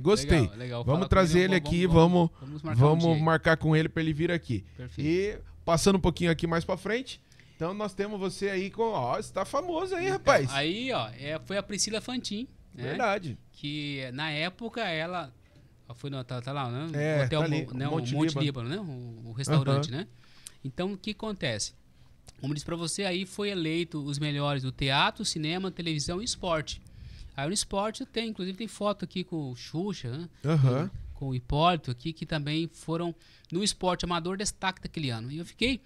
Legal. Vamos Fala trazer com ele aqui, vamos marcar um dia aí. marcar com ele pra ele vir aqui. Perfeito. E passando um pouquinho aqui mais pra frente, então nós temos você aí com, ó, você tá famoso aí, rapaz. Aí, ó, foi a Priscila Fantin, né? Verdade. Que na época ela foi no, tá lá, né? É, O hotel tá ali, né? Monte o Monte Líbano. Líbano, né? O restaurante, né? Então, o que acontece? Como disse pra você, aí foi eleito os melhores do teatro, cinema, televisão e esporte. Aí no esporte inclusive tem foto aqui com o Xuxa, né? Aham. Com o Hipólito aqui, que também foram no esporte amador destaque daquele ano. E eu fiquei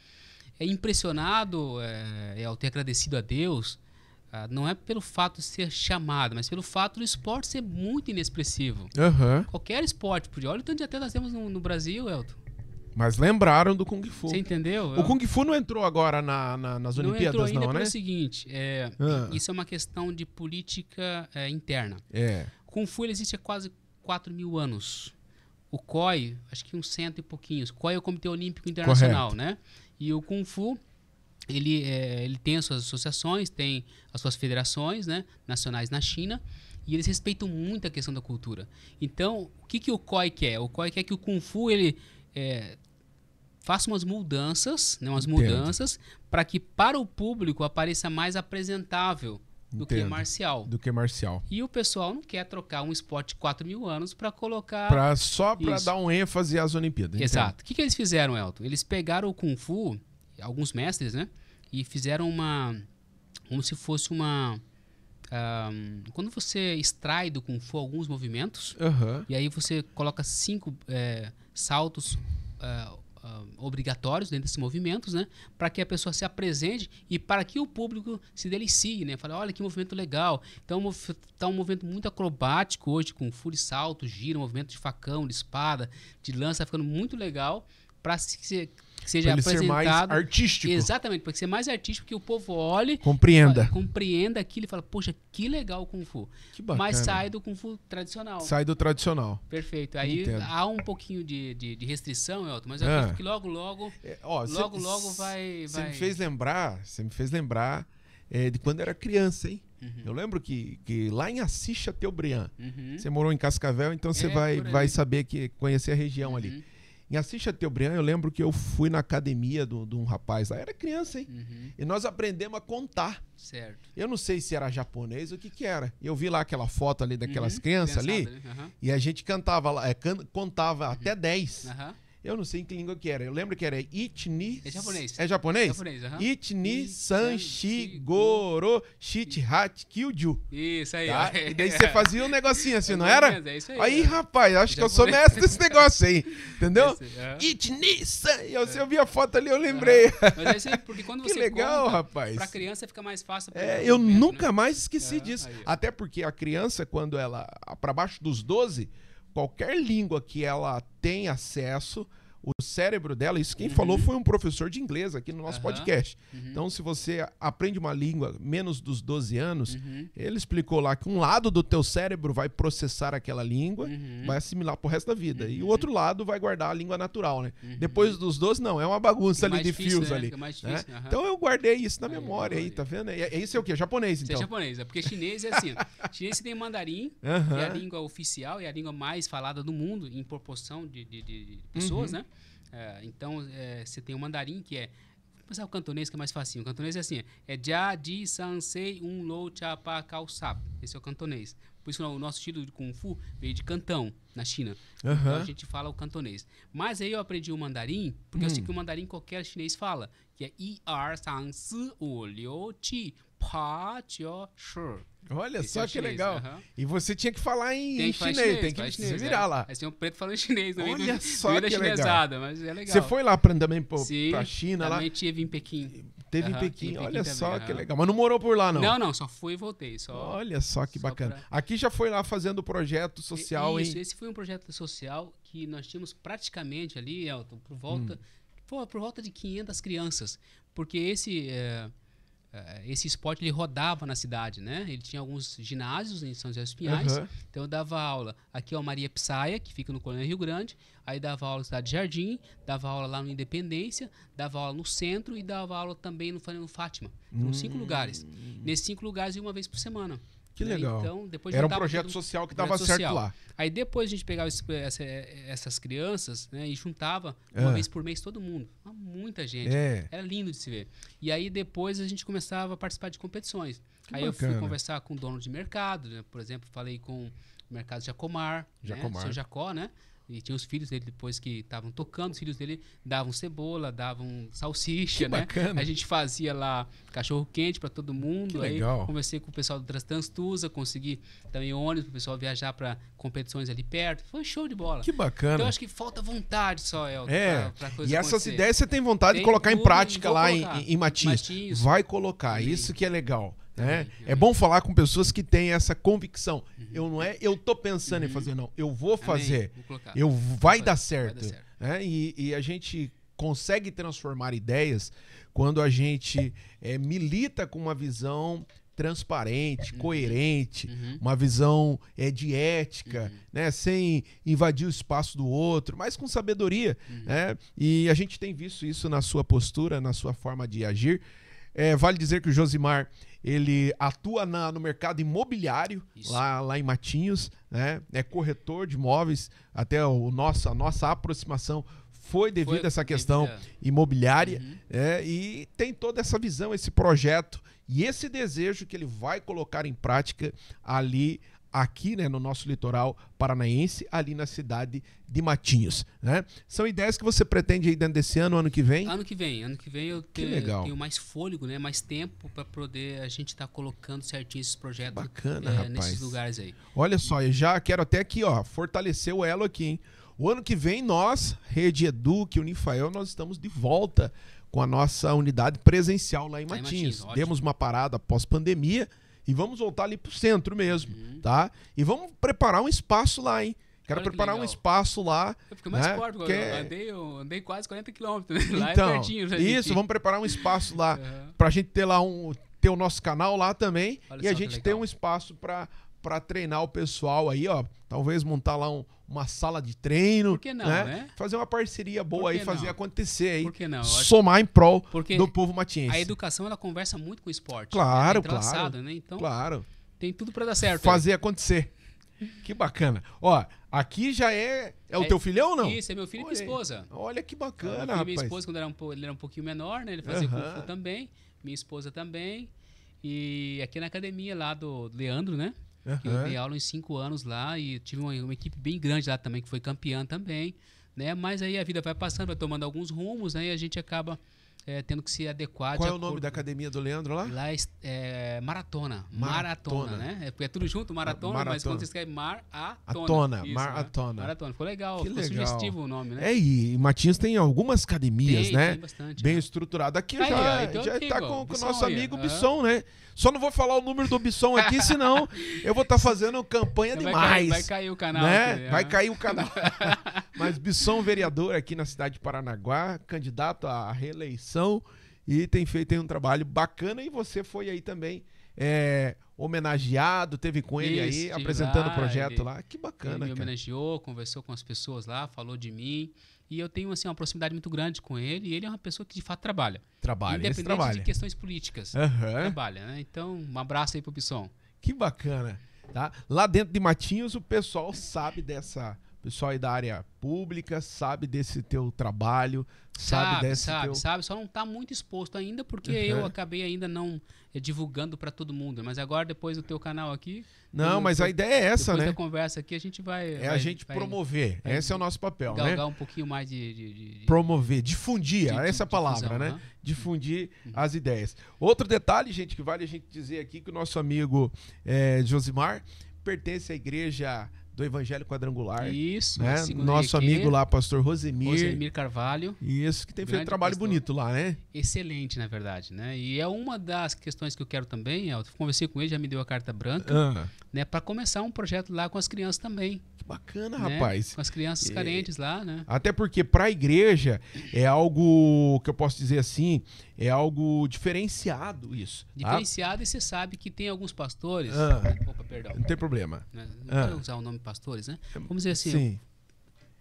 impressionado, ao ter agradecido a Deus, não é pelo fato de ser chamado, mas pelo fato do esporte ser muito inexpressivo. Aham. Qualquer esporte podia. Olha o tanto de atletas nós temos no Brasil, Elton. Mas lembraram do Kung Fu. Você entendeu? O Kung Fu não entrou agora nas não Olimpíadas, entrou ainda não, né? pelo seguinte, Ah. isso é uma questão de política interna. É. Kung Fu ele existe há quase 4.000 anos. O COI, acho que uns 100 e pouquinhos. O COI é o Comitê Olímpico Internacional, Correto. né? E o Kung Fu, ele tem as suas associações, tem as suas federações, né, nacionais na China, e eles respeitam muito a questão da cultura. Então, o que o COI quer? O COI quer que o Kung Fu ele faça umas mudanças, né, Entendo. para que para o público apareça mais apresentável do que Entendo. marcial. Do que marcial. E o pessoal não quer trocar um esporte de 4.000 anos para colocar... Só pra Isso. dar um ênfase às Olimpíadas. Exato. O que eles fizeram, Elton? Eles pegaram o Kung Fu, alguns mestres, né? E fizeram como se fosse quando você extrai do Kung Fu alguns movimentos, Aham. e aí você coloca 5 saltos obrigatórios dentro desses movimentos, né? Para que a pessoa se apresente e para que o público se delicie, né? Fala, olha que movimento legal. Então tá um movimento muito acrobático hoje, com de salto, giro, movimento de facão, de espada, de lança, tá ficando muito legal para que seja Pra ele ser apresentado. mais artístico. Exatamente, para que seja mais artístico, que o povo olhe, Compreenda. aquilo e fala, poxa, que legal o Kung Fu. Que bacana. Mas sai do Kung Fu tradicional. Sai do tradicional. Perfeito. Aí Entendo. há um pouquinho de restrição, Elton, mas eu Ah. acredito que logo vai... Você me fez lembrar de quando era criança, hein? Eu lembro que lá em Assis Chateaubriand, você morou em Cascavel, então você por ali. vai saber conhecer a região ali. Em Assis Chateaubriand, eu lembro que eu fui na academia de um rapaz lá, era criança, hein? E nós aprendemos a contar. Certo. Eu não sei se era japonês ou o que era. Eu vi lá aquela foto ali daquelas crianças ali, Criançada, né? e a gente cantava lá, contava até 10. Aham. Eu não sei em que língua que era. Eu lembro que era Ichini... É japonês. É japonês? Japonês, aham. Ichini San Shigoro Shichihachi Kyuju. Isso aí. Tá? ó. E daí você fazia um negocinho assim, não Mais ou era? menos, é isso aí, Aí, é. rapaz, acho que eu sou Japonês. mestre desse negócio aí. Entendeu? Esse, aham. Ichini San... Eu vi a foto ali, eu lembrei. Mas é isso aí, porque quando Que você legal, conta, rapaz. pra criança fica mais fácil. Eu nunca mais esqueci disso. Aí, ó. Até porque a criança, quando ela... Para baixo dos 12, qualquer língua que ela tem acesso, o cérebro dela, isso quem falou foi um professor de inglês aqui no nosso podcast. Então, se você aprende uma língua menos dos 12 anos, ele explicou lá que um lado do teu cérebro vai processar aquela língua, vai assimilar pro resto da vida. E o outro lado vai guardar a língua natural, né? Depois dos 12, não, é uma bagunça Fica ali de mais difícil, fios né? ali. Fica mais Né? difícil, aham. Então eu guardei isso na Aí, memória aí, aí. tá vendo? Isso é o quê? Japonês, Isso então? é japonês, porque chinês é assim. Chinês você tem mandarim, que é a língua oficial e a língua mais falada do mundo em proporção de pessoas, né? Então, você tem o mandarim, que é... Vou começar o cantonês, que é mais facinho. O cantonês é assim, Jia, Ji, San, Sei, Un, Lo, Cha, Pa, Kao, Sap. Esse é o cantonês. Por isso o nosso estilo de Kung Fu veio de Cantão, na China. Então a gente fala o cantonês. Mas aí eu aprendi o mandarim, porque eu sei que o mandarim qualquer chinês fala, que é I, R, San, Si, O, Liu, Chi, pot your shirt. Olha Esse só é o que chinês, legal. aham. E você tinha que falar em falar chinês, tem que falar se virar lá. Aí tem um preto falando chinês no meio Olha do, só no meio da que legal. chinesada, mas é legal. Você foi lá também Sim, pra China lá? também tive em Pequim. Teve em Aham, Pequim, tive em olha Pequim só também, que aham. legal. Mas não morou por lá, não? Não, só fui e voltei. Olha só que só bacana. pra- Aqui já foi lá fazendo projeto social, Isso, hein? esse foi um projeto social que nós tínhamos praticamente ali, Elton, por volta de 500 crianças. Porque esse esporte ele rodava na cidade, né? Ele tinha alguns ginásios em São José dos Pinhais. Aham. Então eu dava aula aqui ao Maria Psaia, que fica no Colônia Rio Grande. Aí dava aula na Cidade Jardim, dava aula lá no Independência, dava aula no centro e dava aula também no Fátima. Foram 5 lugares. Nesses 5 lugares ia uma vez por semana. Que né? legal. Então, depois Era um juntava projeto tudo- social que projeto dava certo social. lá. Aí depois a gente pegava essas crianças, né, e juntava uma vez por mês todo mundo. Muita gente. É. Era lindo de se ver. E aí depois a gente começava a participar de competições. Que aí eu bacana. fui conversar com dono de mercado, né? Por exemplo, falei com o mercado Jacomar, Jacomar. né? Seu Jacó, né? E tinha os filhos dele depois que estavam tocando, os filhos dele davam cebola, davam salsicha, Que né? bacana. A gente fazia lá cachorro quente para todo mundo. Que aí legal. conversei com o pessoal do Transtusa, consegui também ônibus para o pessoal viajar para competições ali perto. Foi show de bola. Que bacana. Então eu acho que falta vontade só, Elton, pra coisa E essas acontecer. ideias você tem vontade de Tem colocar em tudo, prática vou lá colocar. em Matinhos. Matinhos. Vai colocar, Também. isso que é legal. Né? Também. É bom falar com pessoas que têm essa convicção. Eu tô pensando em fazer, não. Eu vou fazer. Vou colocar. Vai dar Vai certo. dar certo. Né? E a gente consegue transformar ideias quando a gente milita com uma visão transparente, coerente, uma visão de ética, né? Sem invadir o espaço do outro, mas com sabedoria. Né? E a gente tem visto isso na sua postura, na sua forma de agir. Vale dizer que o Josimar ele atua no mercado imobiliário lá em Matinhos, né? É corretor de imóveis. Até a nossa aproximação foi devido a essa questão imobiliária, e tem toda essa visão, esse projeto e esse desejo que ele vai colocar em prática aqui, né, no nosso litoral paranaense, ali na cidade de Matinhos, né? São ideias que você pretende aí dentro desse ano que vem? Ano que vem eu legal. tenho mais fôlego, né, mais tempo para poder a gente estar colocando certinho esses projetos Bacana, rapaz. nesses lugares aí. Olha só, eu já quero até aqui, fortalecer o elo aqui, hein? O ano que vem nós, Rede Educ, Unifael, nós estamos de volta com a nossa unidade presencial lá em Lá em Matinhos. Matinhos, Demos uma parada pós-pandemia e vamos voltar ali pro centro mesmo, tá? E vamos preparar um espaço lá, hein? Quero Olha que preparar um legal. espaço lá. Eu fiquei mais né? forte, Porque- eu andei quase 40 quilômetros, né? Lá é Então, pertinho. já isso, de- vamos preparar um espaço lá Aham. pra gente ter lá ter o nosso canal lá também. Olha E a só que gente ter legal. um espaço pra treinar o pessoal aí, ó. Talvez montar lá uma sala de treino. Por que não, né? Fazer uma parceria boa Por aí, que fazer não? acontecer aí. Por que não? Eu acho- Somar em prol Porque do povo matiense. A educação, ela conversa muito com o esporte. Claro, é entrelaçado, né? Então, Claro. tem tudo para dar certo. Fazer acontecer. Que bacana. Ó, aqui já é o teu filhão ou não? Isso, é meu filho e minha Olha aí. esposa. Olha que Meu bacana, filho e minha rapaz. esposa, quando ele era um pouquinho menor, né? Ele fazia Kung Aham. Fu também. Minha esposa também. E aqui na academia lá do Leandro, né? Que eu Aham. dei aula em 5 anos lá e tive uma equipe bem grande lá também, que foi campeã também, né? Mas aí a vida vai passando, vai tomando alguns rumos, né? E a gente acaba tendo que se adequar. Qual de é o nome acordo- da academia do Leandro lá? Lá é maratona. Maratona. Maratona, né? Porque é tudo junto, maratona, mas Maratona. quando você escreve maratona. Atona, Isso, maratona. Maratona. Ficou legal, Que ficou legal. sugestivo o nome, né? E Matinhos tem algumas academias, Tem, né? tem bastante, Bem né? estruturado. Aqui Aí, já, ó, então já aqui, tá ó, com o Bisson nosso aí, amigo ó. Bisson, né? Só não vou falar o número do Bisson aqui, senão eu vou estar fazendo campanha demais. Vai cair o canal. Né? aqui, Vai aham. cair o canal. Mas Bisson, vereador aqui na cidade de Paranaguá, candidato à reeleição e tem feito aí um trabalho bacana. E você foi aí também homenageado, teve com ele Isso, aí, estive apresentando lá, o projeto ele- lá. Que Ele bacana, me cara. homenageou, conversou com as pessoas lá, falou de mim. E eu tenho assim, uma proximidade muito grande com ele. E ele é uma pessoa que de fato trabalha. Trabalha, esse Independente trabalho. de questões políticas. Aham. Trabalha, né? Então, um abraço aí pro Bisson. Que bacana, tá? Lá dentro de Matinhos o pessoal sabe dessa pessoal aí da área pública sabe desse teu trabalho, sabe, só não está muito exposto ainda, porque eu acabei ainda não divulgando para todo mundo. Mas agora, depois do teu canal aqui... Não, mas a ideia é essa, depois né? da conversa aqui, a gente vai... a gente promover, esse é o nosso papel, né? Galgar um pouquinho mais promover, difundir, essa é a palavra, difusão, né? Difundir as ideias. Outro detalhe, gente, que vale a gente dizer aqui, que o nosso amigo Josimar pertence à igreja do Evangelho Quadrangular. Isso, né? Nosso amigo lá, pastor Rosemir Carvalho. Isso, que tem feito um trabalho bonito lá, né? Excelente, na verdade, né? E é uma das questões que eu quero também, eu conversei com ele, já me deu a carta branca, né? Para começar um projeto lá com as crianças também. Que bacana, né? rapaz. Com as crianças carentes lá, né? Até porque para a igreja é algo, que eu posso dizer assim, é algo diferenciado isso. Diferenciado, e você sabe que tem alguns pastores... Opa, perdão. Não tem problema. Né? Não vou usar o nome pastores, né? Vamos dizer assim... Sim.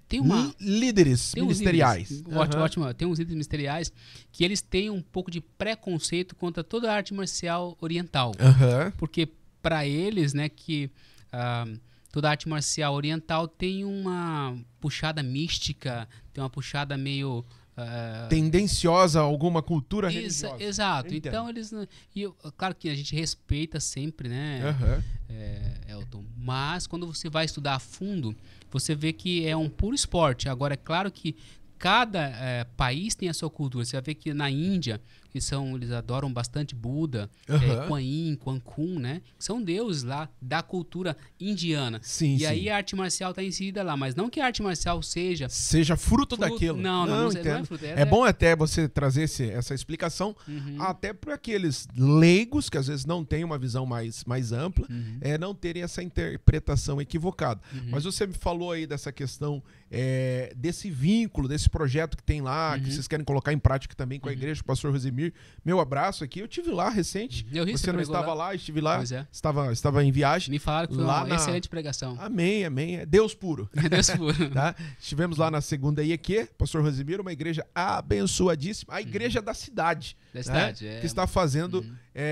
Tem líderes ministeriais. Ótimo. Tem uns líderes ministeriais que eles têm um pouco de preconceito contra toda a arte marcial oriental. Porque para eles, né, que toda a arte marcial oriental tem uma puxada mística, tem uma puxada meio... tendenciosa a alguma cultura religiosa. Exato. Então eles... claro que a gente respeita sempre, né, Elton? Mas quando você vai estudar a fundo, você vê que é um puro esporte. Agora, é claro que cada país tem a sua cultura. Você vai ver que na Índia, eles adoram bastante Buda, Kuan Yin, Kuan Kun, né? Que são deuses lá da cultura indiana. Sim, aí a arte marcial está inserida lá. Mas não que a arte marcial seja fruto daquilo. Não é fruto. É bom até você trazer essa explicação, até para aqueles leigos, que às vezes não têm uma visão mais ampla, não terem essa interpretação equivocada. Mas você me falou aí dessa questão desse vínculo, desse projeto que tem lá, que vocês querem colocar em prática também com a igreja, o pastor Rosemir. Meu abraço aqui. Eu estive lá recente. Você não estava lá, estive lá. Estava em viagem. Me falaram que foi uma excelente pregação. Amém. É Deus puro. É Deus puro. Tá? Estivemos lá na segunda IEQ, pastor Rosemir, uma igreja abençoadíssima, a igreja da cidade. Que está fazendo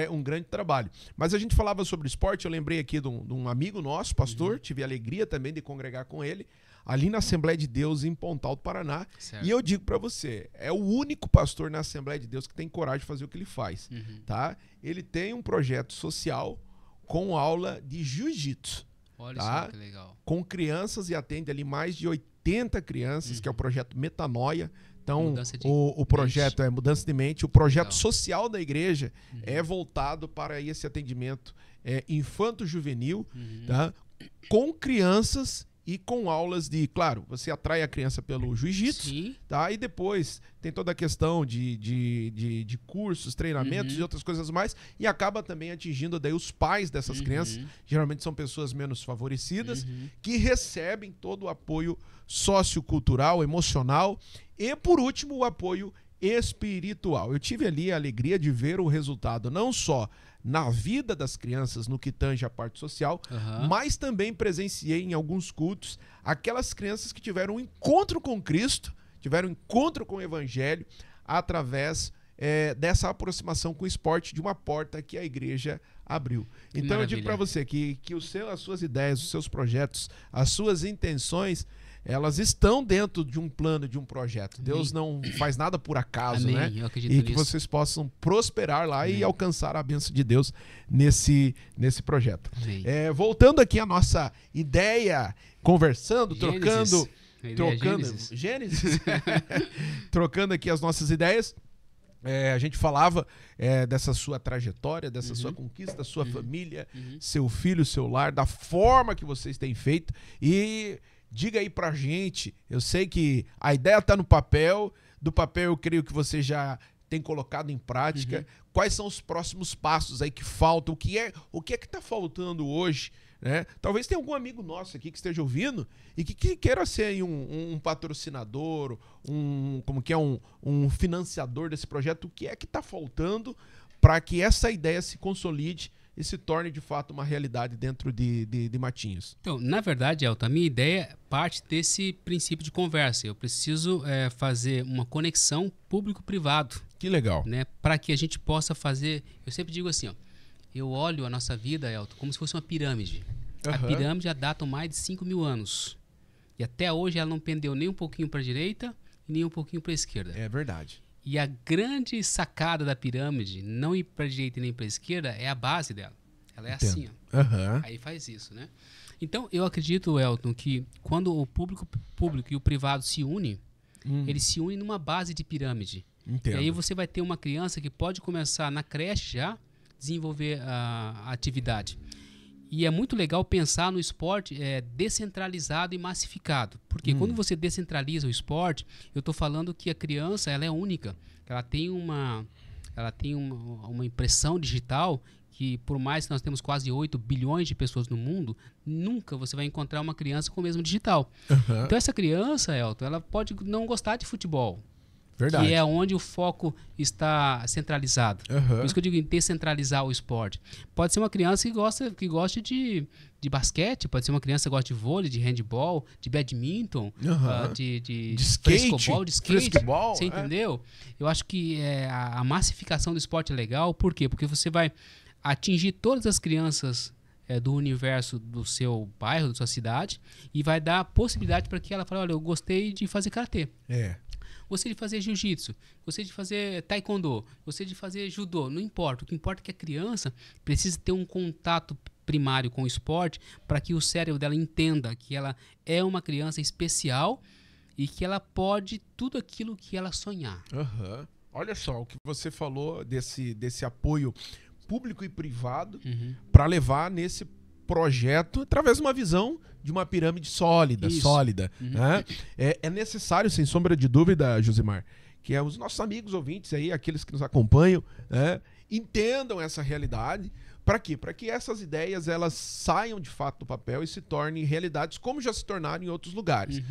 um grande trabalho. Mas a gente falava sobre esporte, eu lembrei aqui de um amigo nosso, pastor, tive a alegria também de congregar com ele, ali na Assembleia de Deus em Pontal do Paraná. Certo. E eu digo para você, é o único pastor na Assembleia de Deus que tem coragem de fazer o que ele faz. Tá? Ele tem um projeto social com aula de jiu-jitsu. Olha só que legal. Com crianças, e atende ali mais de 80 crianças, que é o projeto Metanoia. Então, o projeto é mudança de mente. O projeto social da igreja é voltado para esse atendimento infanto-juvenil, tá? Com crianças e com aulas de... Claro, você atrai a criança pelo jiu-jitsu, tá? E depois tem toda a questão de cursos, treinamentos e outras coisas mais, e acaba também atingindo daí os pais dessas crianças. Geralmente são pessoas menos favorecidas, que recebem todo o apoio sociocultural, emocional e, por último, o apoio espiritual. Eu tive ali a alegria de ver o resultado, não só na vida das crianças, no que tange a parte social, mas também presenciei em alguns cultos aquelas crianças que tiveram um encontro com Cristo, tiveram um encontro com o Evangelho, através dessa aproximação com o esporte, de uma porta que a igreja abriu. Então eu digo para você que as suas ideias, os seus projetos, as suas intenções, elas estão dentro de um plano, de um projeto. Deus não faz nada por acaso, né? Eu acredito e que vocês possam prosperar lá e alcançar a bênção de Deus nesse projeto. Voltando aqui à nossa ideia, conversando, Gênesis. Trocando aqui as nossas ideias. A gente falava dessa sua trajetória, dessa sua conquista, sua família, seu filho, seu lar, da forma que vocês têm feito. E diga aí pra gente, eu sei que a ideia tá no papel, do papel eu creio que você já tem colocado em prática. Quais são os próximos passos aí que faltam? O que é que tá faltando hoje? Né? Talvez tenha algum amigo nosso aqui que esteja ouvindo e que queira ser aí um patrocinador, um financiador desse projeto. O que é que está faltando para que essa ideia se consolide e se torne de fato uma realidade dentro de Matinhos? Então, na verdade, Elton, a minha ideia parte desse princípio de conversa. Eu preciso fazer uma conexão público-privado. Que legal. Né? Para que a gente possa fazer... Eu sempre digo assim, ó, eu olho a nossa vida, Elton, como se fosse uma pirâmide. A pirâmide já data mais de 5.000 anos. E até hoje ela não pendeu nem um pouquinho para a direita e nem um pouquinho para a esquerda. É verdade. E a grande sacada da pirâmide, não ir para a direita nem para a esquerda, é a base dela. Ela é assim, ó. Uhum. Aí faz isso, né? Então, eu acredito, Elton, que quando o público e o privado se unem, eles se unem numa base de pirâmide. Entendo. E aí você vai ter uma criança que pode começar na creche já, desenvolver a atividade. E é muito legal pensar no esporte descentralizado e massificado. Porque quando você descentraliza o esporte, eu estou falando que a criança ela é única. Ela tem uma impressão digital que, por mais que nós temos quase 8 bilhões de pessoas no mundo, nunca você vai encontrar uma criança com o mesmo digital. Uhum. Então essa criança, Elton, ela pode não gostar de futebol. Verdade. Que é onde o foco está centralizado. Por isso que eu digo em descentralizar o esporte. Pode ser uma criança que goste de basquete, pode ser uma criança que gosta de vôlei, de handball, de badminton, de skate, frescobol, de skate. frescobol, você entendeu? Eu acho que a massificação do esporte é legal. Por quê? Porque você vai atingir todas as crianças do universo do seu bairro, da sua cidade, e vai dar a possibilidade para que ela fale, olha, eu gostei de fazer karatê. Gostei de fazer jiu-jitsu, gostei de fazer taekwondo, gostei de fazer judô, não importa. O que importa é que a criança precisa ter um contato primário com o esporte para que o cérebro dela entenda que ela é uma criança especial e que ela pode tudo aquilo que ela sonhar. Olha só o que você falou desse apoio público e privado para levar nesse projeto através de uma visão de uma pirâmide sólida. Né? É necessário, sem sombra de dúvida, Josimar, que os nossos amigos ouvintes aí, aqueles que nos acompanham, né, entendam essa realidade. Para quê? Para que essas ideias elas saiam de fato do papel e se tornem realidades como já se tornaram em outros lugares.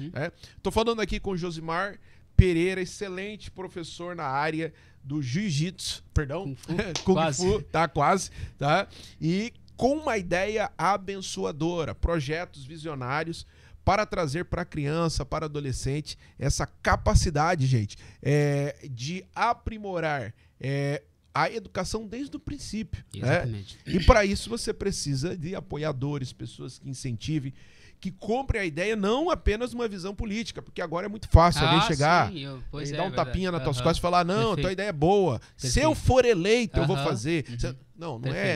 Estou falando aqui com o Josimar Pereira, excelente professor na área do jiu-jitsu, perdão, Kung Fu, tá quase, tá? E com uma ideia abençoadora, projetos visionários para trazer para a criança, para o adolescente, essa capacidade, gente, de aprimorar a educação desde o princípio. Exatamente. E para isso você precisa de apoiadores, pessoas que incentivem, que comprem a ideia, não apenas uma visão política, porque agora é muito fácil alguém chegar e dar um tapinha nas tuas costas e falar, não, tua ideia é boa, se eu for eleito eu vou fazer.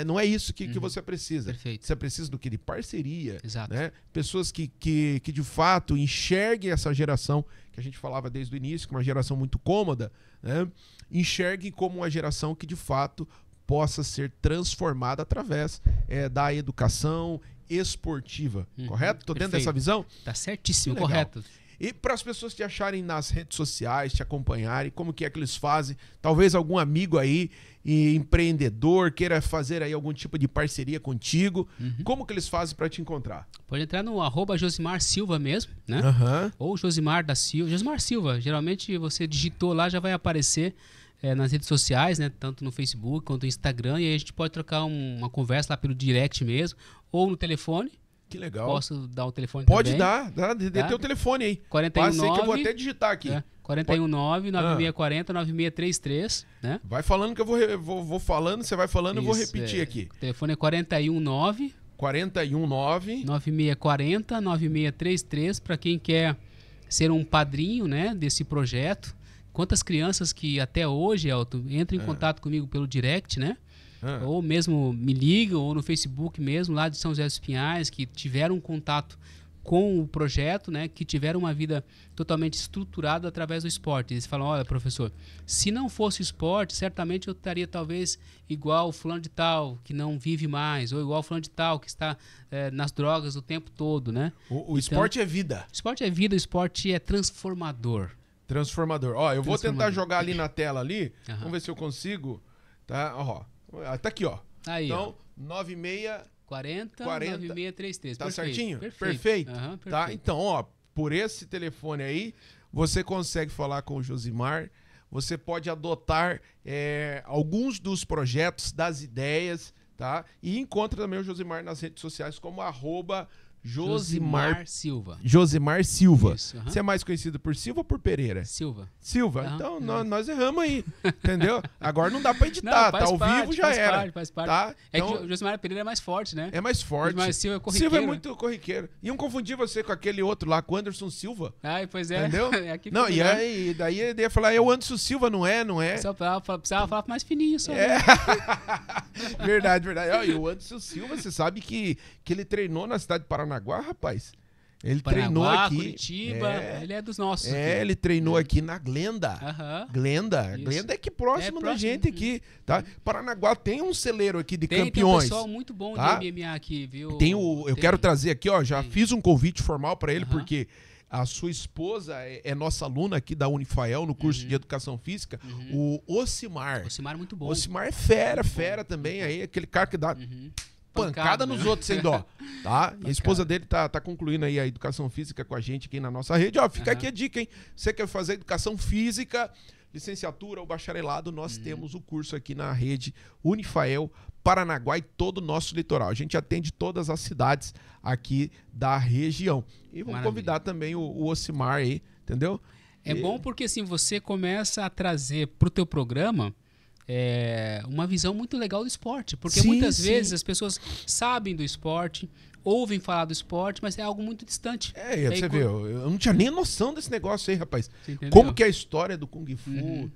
Não é isso que você precisa. Você precisa do que? De parceria. Né? Pessoas que de fato enxerguem essa geração, que a gente falava desde o início, que é uma geração muito cômoda, né? Enxerguem como uma geração que de fato possa ser transformada através da educação esportiva, correto? Tô dentro dessa visão? Tá certíssimo, correto. E para as pessoas te acharem nas redes sociais, te acompanharem, como que é que eles fazem? Talvez algum amigo aí, empreendedor, queira fazer aí algum tipo de parceria contigo. Como que eles fazem para te encontrar? Pode entrar no @Josimar Silva mesmo, né? Ou Josimar da Silva. Josimar Silva, geralmente você digitou lá, já vai aparecer nas redes sociais, né? Tanto no Facebook quanto no Instagram, e aí a gente pode trocar uma conversa lá pelo direct mesmo, ou no telefone. Que legal. Posso dar o telefone também? Pode dar, dê teu telefone aí. 419, que eu vou até digitar aqui. 419-9640-9633, né? Vai falando que eu vou falando, você vai falando, eu vou repetir aqui. O telefone é 419 9640-9633, para quem quer ser um padrinho, né, desse projeto. Quantas crianças que até hoje, Elton, entram em contato comigo pelo direct, né? Ou mesmo me ligam, ou no Facebook mesmo, lá de São José dos Pinhais, que tiveram contato com o projeto, né? Que tiveram uma vida totalmente estruturada através do esporte. Eles falam, olha, professor, se não fosse esporte, certamente eu estaria talvez igual o fulano de tal, que não vive mais, ou igual o fulano de tal, que está nas drogas o tempo todo, né? O esporte é vida. O esporte é vida, o esporte é transformador. Ó, eu vou tentar jogar ali na tela ali. Vamos ver se eu consigo. Tá, tá aqui, ó. Aí, então, 9640 9633. Tá certinho? Perfeito. Tá? Então, ó, por esse telefone aí, você consegue falar com o Josimar. Você pode adotar alguns dos projetos, das ideias, tá? E encontra também o Josimar nas redes sociais como Josimar Silva. Josimar Silva. Isso, Você é mais conhecido por Silva ou por Pereira? Silva. Silva. Então nós erramos aí, entendeu? Agora não dá pra editar, tá ao vivo já era. Faz parte. Tá? Então, Então, o Josimar Pereira é mais forte, né? é mais forte. Mas Silva é corriqueiro. Silva é muito corriqueiro. Iam confundir você com aquele outro lá, com o Anderson Silva. Ai, pois é. Entendeu? Não, e aí, daí ele ia falar, é o Anderson Silva, não é? Só precisava falar mais fininho, só. É. Verdade. E o Anderson Silva, você sabe que ele treinou na cidade de Paranaguá, rapaz. Ele treinou aqui. Curitiba, ele é dos nossos. Ele treinou aqui na Glenda. Glenda. Isso. Glenda é aqui próximo da gente aqui, tá? Paranaguá tem um celeiro aqui de campeões. Tem um pessoal muito bom tá? de MMA aqui, viu? Eu quero trazer aqui, ó, já fiz um convite formal para ele, porque a sua esposa é nossa aluna aqui da Unifael, no curso de Educação Física, o Ocimar. Ocimar é muito bom. Ocimar é fera também, aí aquele cara que dá pancada nos outros sem dó, tá? E a esposa dele tá concluindo aí a Educação Física com a gente aqui na nossa rede. Ó, fica aqui a dica, hein? Você quer fazer Educação Física, licenciatura ou bacharelado, nós temos o curso aqui na rede Unifael, Paranaguá e todo o nosso litoral. A gente atende todas as cidades aqui da região. E vamos convidar também o Ocimar aí, entendeu? É bom porque assim, você começa a trazer pro teu programa uma visão muito legal do esporte. Porque muitas vezes as pessoas sabem do esporte, ouvem falar do esporte, mas é algo muito distante. Você vê, eu não tinha nem noção desse negócio aí, rapaz. Como que é a história do Kung Fu,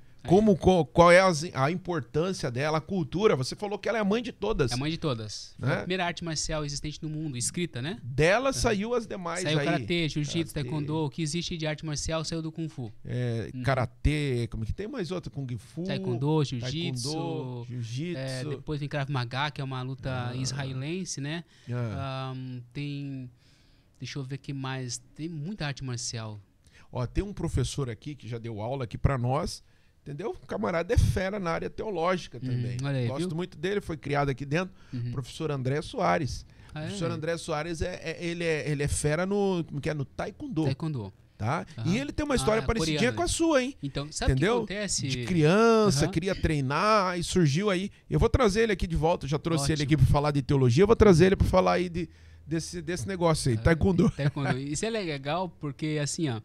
qual é a importância dela, a cultura. Você falou que ela é a mãe de todas. É a mãe de todas. Foi a primeira arte marcial existente no mundo, escrita, né? Dela saiu as demais saiu aí. Karatê, Jiu-Jitsu, Taekwondo, o que existe de arte marcial saiu do Kung Fu. Karatê, como que tem mais outra? Kung Fu. Taekwondo, Jiu-Jitsu. Jiu-Jitsu. Depois vem Krav Maga, que é uma luta israelense, né? Tem... Deixa eu ver o que mais. Tem muita arte marcial. Ó, tem um professor aqui que já deu aula aqui pra nós. Entendeu? O camarada é fera na área teológica também. Aí, gosto muito dele, foi criado aqui dentro. Professor André Soares. O professor André Soares, ele é fera no Taekwondo. Taekwondo. Tá? E ele tem uma história parecidinha coreana. Com a sua, hein? Então, sabe o que acontece? De criança, queria treinar e surgiu aí. Eu vou trazer ele aqui de volta, já trouxe ele aqui para falar de teologia, eu vou trazer ele para falar aí desse negócio aí, Taekwondo. Isso é legal porque, assim, ó,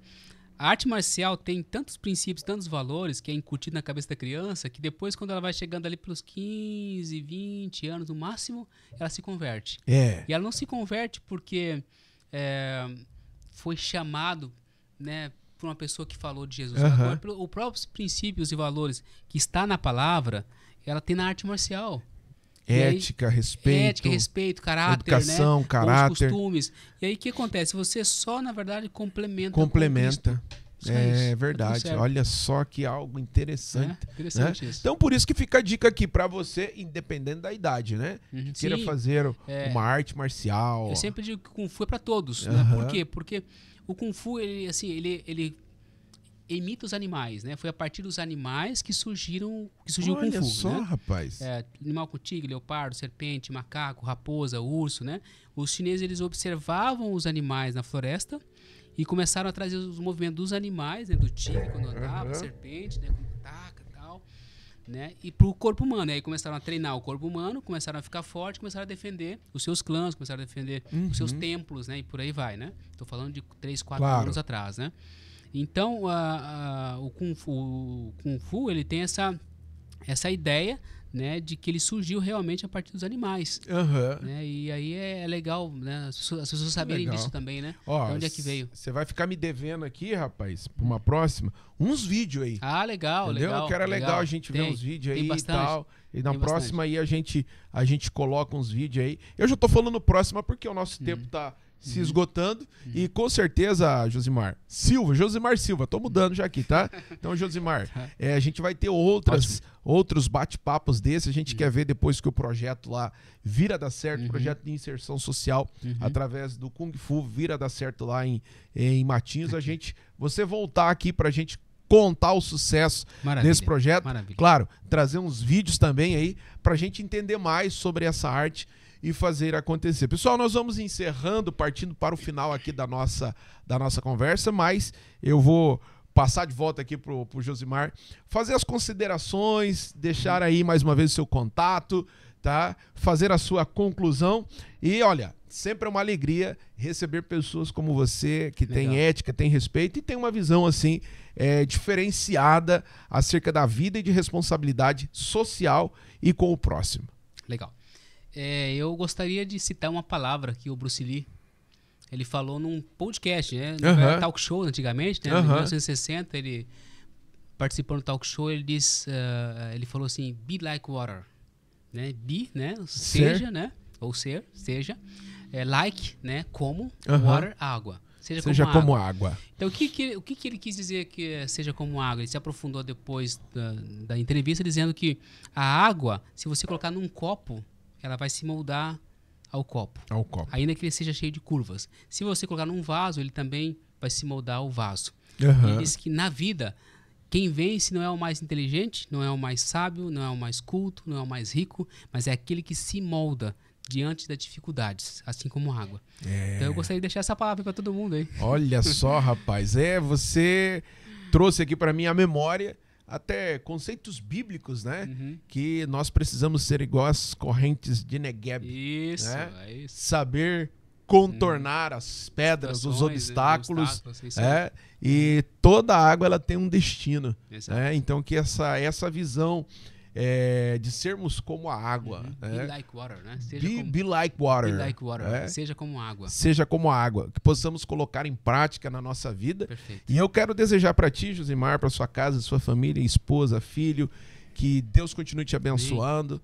a arte marcial tem tantos princípios, tantos valores que é incutido na cabeça da criança que depois, quando ela vai chegando ali pelos 15, 20 anos no máximo, ela se converte. E ela não se converte porque foi chamado, né, por uma pessoa que falou de Jesus. Agora, os próprios princípios e valores que está na palavra, ela tem na arte marcial. Ética, respeito, caráter, educação, né? caráter. Os costumes. E aí o que acontece? Você só, na verdade, complementa. É verdade. Olha só que algo interessante. Interessante, né? isso. Então, por isso que fica a dica aqui pra você, independente da idade, né? Que queira fazer uma arte marcial. Eu sempre digo que o Kung Fu é pra todos. Né? Por quê? Porque o Kung Fu, ele imita os animais, né? Foi a partir dos animais que surgiu o Kung Fu. Olha só, né? rapaz. Animal com tigre, leopardo, serpente, macaco, raposa, urso, né? Os chineses, eles observavam os animais na floresta e começaram a trazer os movimentos dos animais, né? Do tigre, quando andava, serpente, né? Com taca e tal, né? E pro corpo humano. E aí começaram a treinar o corpo humano, começaram a ficar forte, começaram a defender os seus clãs, começaram a defender os seus templos, né? E por aí vai, né? Tô falando de 3, 4 anos atrás, né? Então, o Kung Fu, ele tem essa ideia, né, de que ele surgiu realmente a partir dos animais. Né? E aí é legal, né, as pessoas saberem disso também, né? Ó, de onde é que veio. Você vai ficar me devendo aqui, rapaz, para uma próxima, uns vídeos aí. Legal, entendeu? legal. Que era legal a gente ver uns vídeos aí e tal. E na próxima aí a gente coloca uns vídeos aí. Eu já tô falando próxima porque o nosso tempo tá se esgotando. E com certeza, Josimar Silva, tô mudando já aqui, tá? Então, Josimar, a gente vai ter outros bate-papos desses. A gente quer ver depois que o projeto lá vira dar certo, projeto de inserção social através do Kung Fu vira dar certo lá em Matinhos. Você voltar aqui pra gente contar o sucesso desse projeto. Claro, trazer uns vídeos também aí pra gente entender mais sobre essa arte e fazer acontecer. Pessoal, nós vamos encerrando, partindo para o final aqui da nossa conversa, mas eu vou passar de volta aqui pro Josimar, fazer as considerações, deixar aí mais uma vez o seu contato, tá? Fazer a sua conclusão. E olha, sempre é uma alegria receber pessoas como você, que tem ética, tem respeito e tem uma visão assim diferenciada acerca da vida e de responsabilidade social e com o próximo. Legal. Eu gostaria de citar uma palavra que o Bruce Lee, ele falou num podcast, né? No talk show antigamente, né? Em 1960, ele participou do talk show, ele falou assim, be like water, né? Be, né? Seja, né? Ou seja. Like, né? Como, water, água. Seja como água. Então, o que ele quis dizer que seja como água? Ele se aprofundou depois da entrevista, dizendo que a água, se você colocar num copo, ela vai se moldar ao copo. Ainda que ele seja cheio de curvas. Se você colocar num vaso, ele também vai se moldar ao vaso. Ele disse que na vida, quem vence não é o mais inteligente, não é o mais sábio, não é o mais culto, não é o mais rico, mas é aquele que se molda diante das dificuldades, assim como água. Então eu gostaria de deixar essa palavra para todo mundo aí. Olha só, rapaz, você trouxe aqui para mim a memória até conceitos bíblicos, né? Que nós precisamos ser igual às correntes de Negueb. Isso, né? Isso. Saber contornar as pedras, os obstáculos. E toda água ela tem um destino. Então que essa visão de sermos como a água. Be like water, né? Be like water. Be like water. Seja como água. Seja como água. Que possamos colocar em prática na nossa vida. Perfeito. E eu quero desejar para ti, Josimar, para sua casa, sua família, esposa, filho, que Deus continue te abençoando,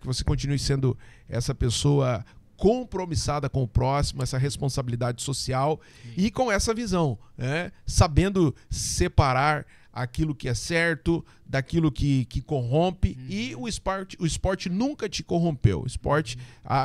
que você continue sendo essa pessoa compromissada com o próximo, essa responsabilidade social e com essa visão, sabendo separar aquilo que é certo daquilo que corrompe. E o esporte nunca te corrompeu. O esporte,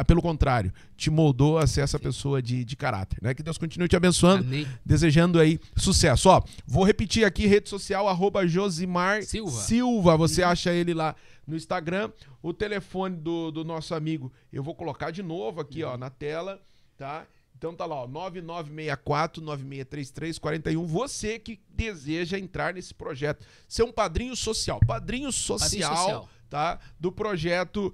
pelo contrário, te moldou a ser essa pessoa de caráter. Né? Que Deus continue te abençoando, desejando aí sucesso. Ó, vou repetir aqui, rede social, @Josimar Silva. Você acha ele lá no Instagram. O telefone do nosso amigo eu vou colocar de novo aqui na tela, tá? Então tá lá, ó, 9964-9633-41. Você que deseja entrar nesse projeto, ser um padrinho social. Padrinho social. Tá? Do projeto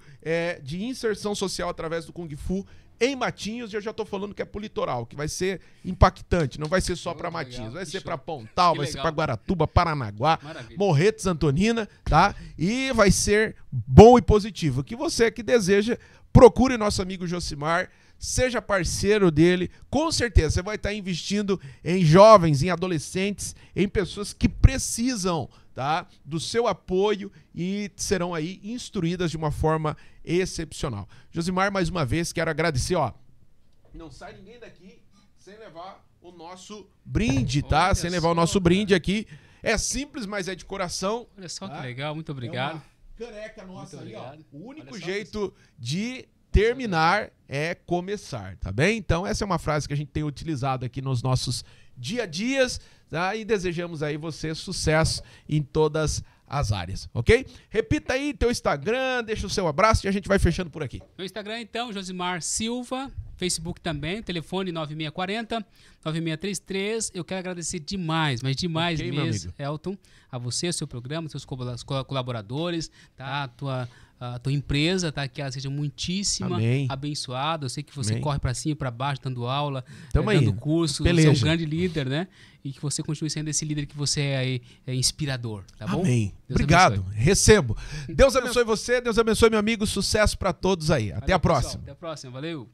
de inserção social através do Kung Fu em Matinhos. E eu já tô falando que é pro litoral, que vai ser impactante. Não vai ser só para Matinhos, vai ser para Pontal, vai ser para Guaratuba, Paranaguá, Morretes, Antonina, tá? E vai ser bom e positivo. Que você que deseja, procure nosso amigo Josimar. Seja parceiro dele, com certeza você vai estar investindo em jovens, em adolescentes, em pessoas que precisam, tá, do seu apoio e serão aí instruídas de uma forma excepcional. Josimar, mais uma vez, quero agradecer, não sai ninguém daqui sem levar o nosso brinde, tá? Sem levar o nosso brinde aqui. É simples, mas é de coração. Olha só que legal, muito obrigado. É uma caneca nossa ali, o único jeito de terminar é começar, tá bem? Então essa é uma frase que a gente tem utilizado aqui nos nossos dia a dias, tá? E desejamos aí você sucesso em todas as áreas, ok? Repita aí teu Instagram, deixa o seu abraço e a gente vai fechando por aqui. Meu Instagram então, Josimar Silva, Facebook também, telefone 9640-9633. Eu quero agradecer demais, mas demais mesmo, Elton, a você, ao seu programa, seus colaboradores, tá? A tua empresa, tá? Que ela seja muitíssimo abençoada. Eu sei que você corre para cima e para baixo, dando aula, dando curso, você é um grande líder, né? E que você continue sendo esse líder que você é inspirador, tá bom? Amém. Obrigado, recebo. Deus abençoe você, Deus abençoe meu amigo, sucesso para todos aí. Até a próxima. Pessoal. Até a próxima, valeu.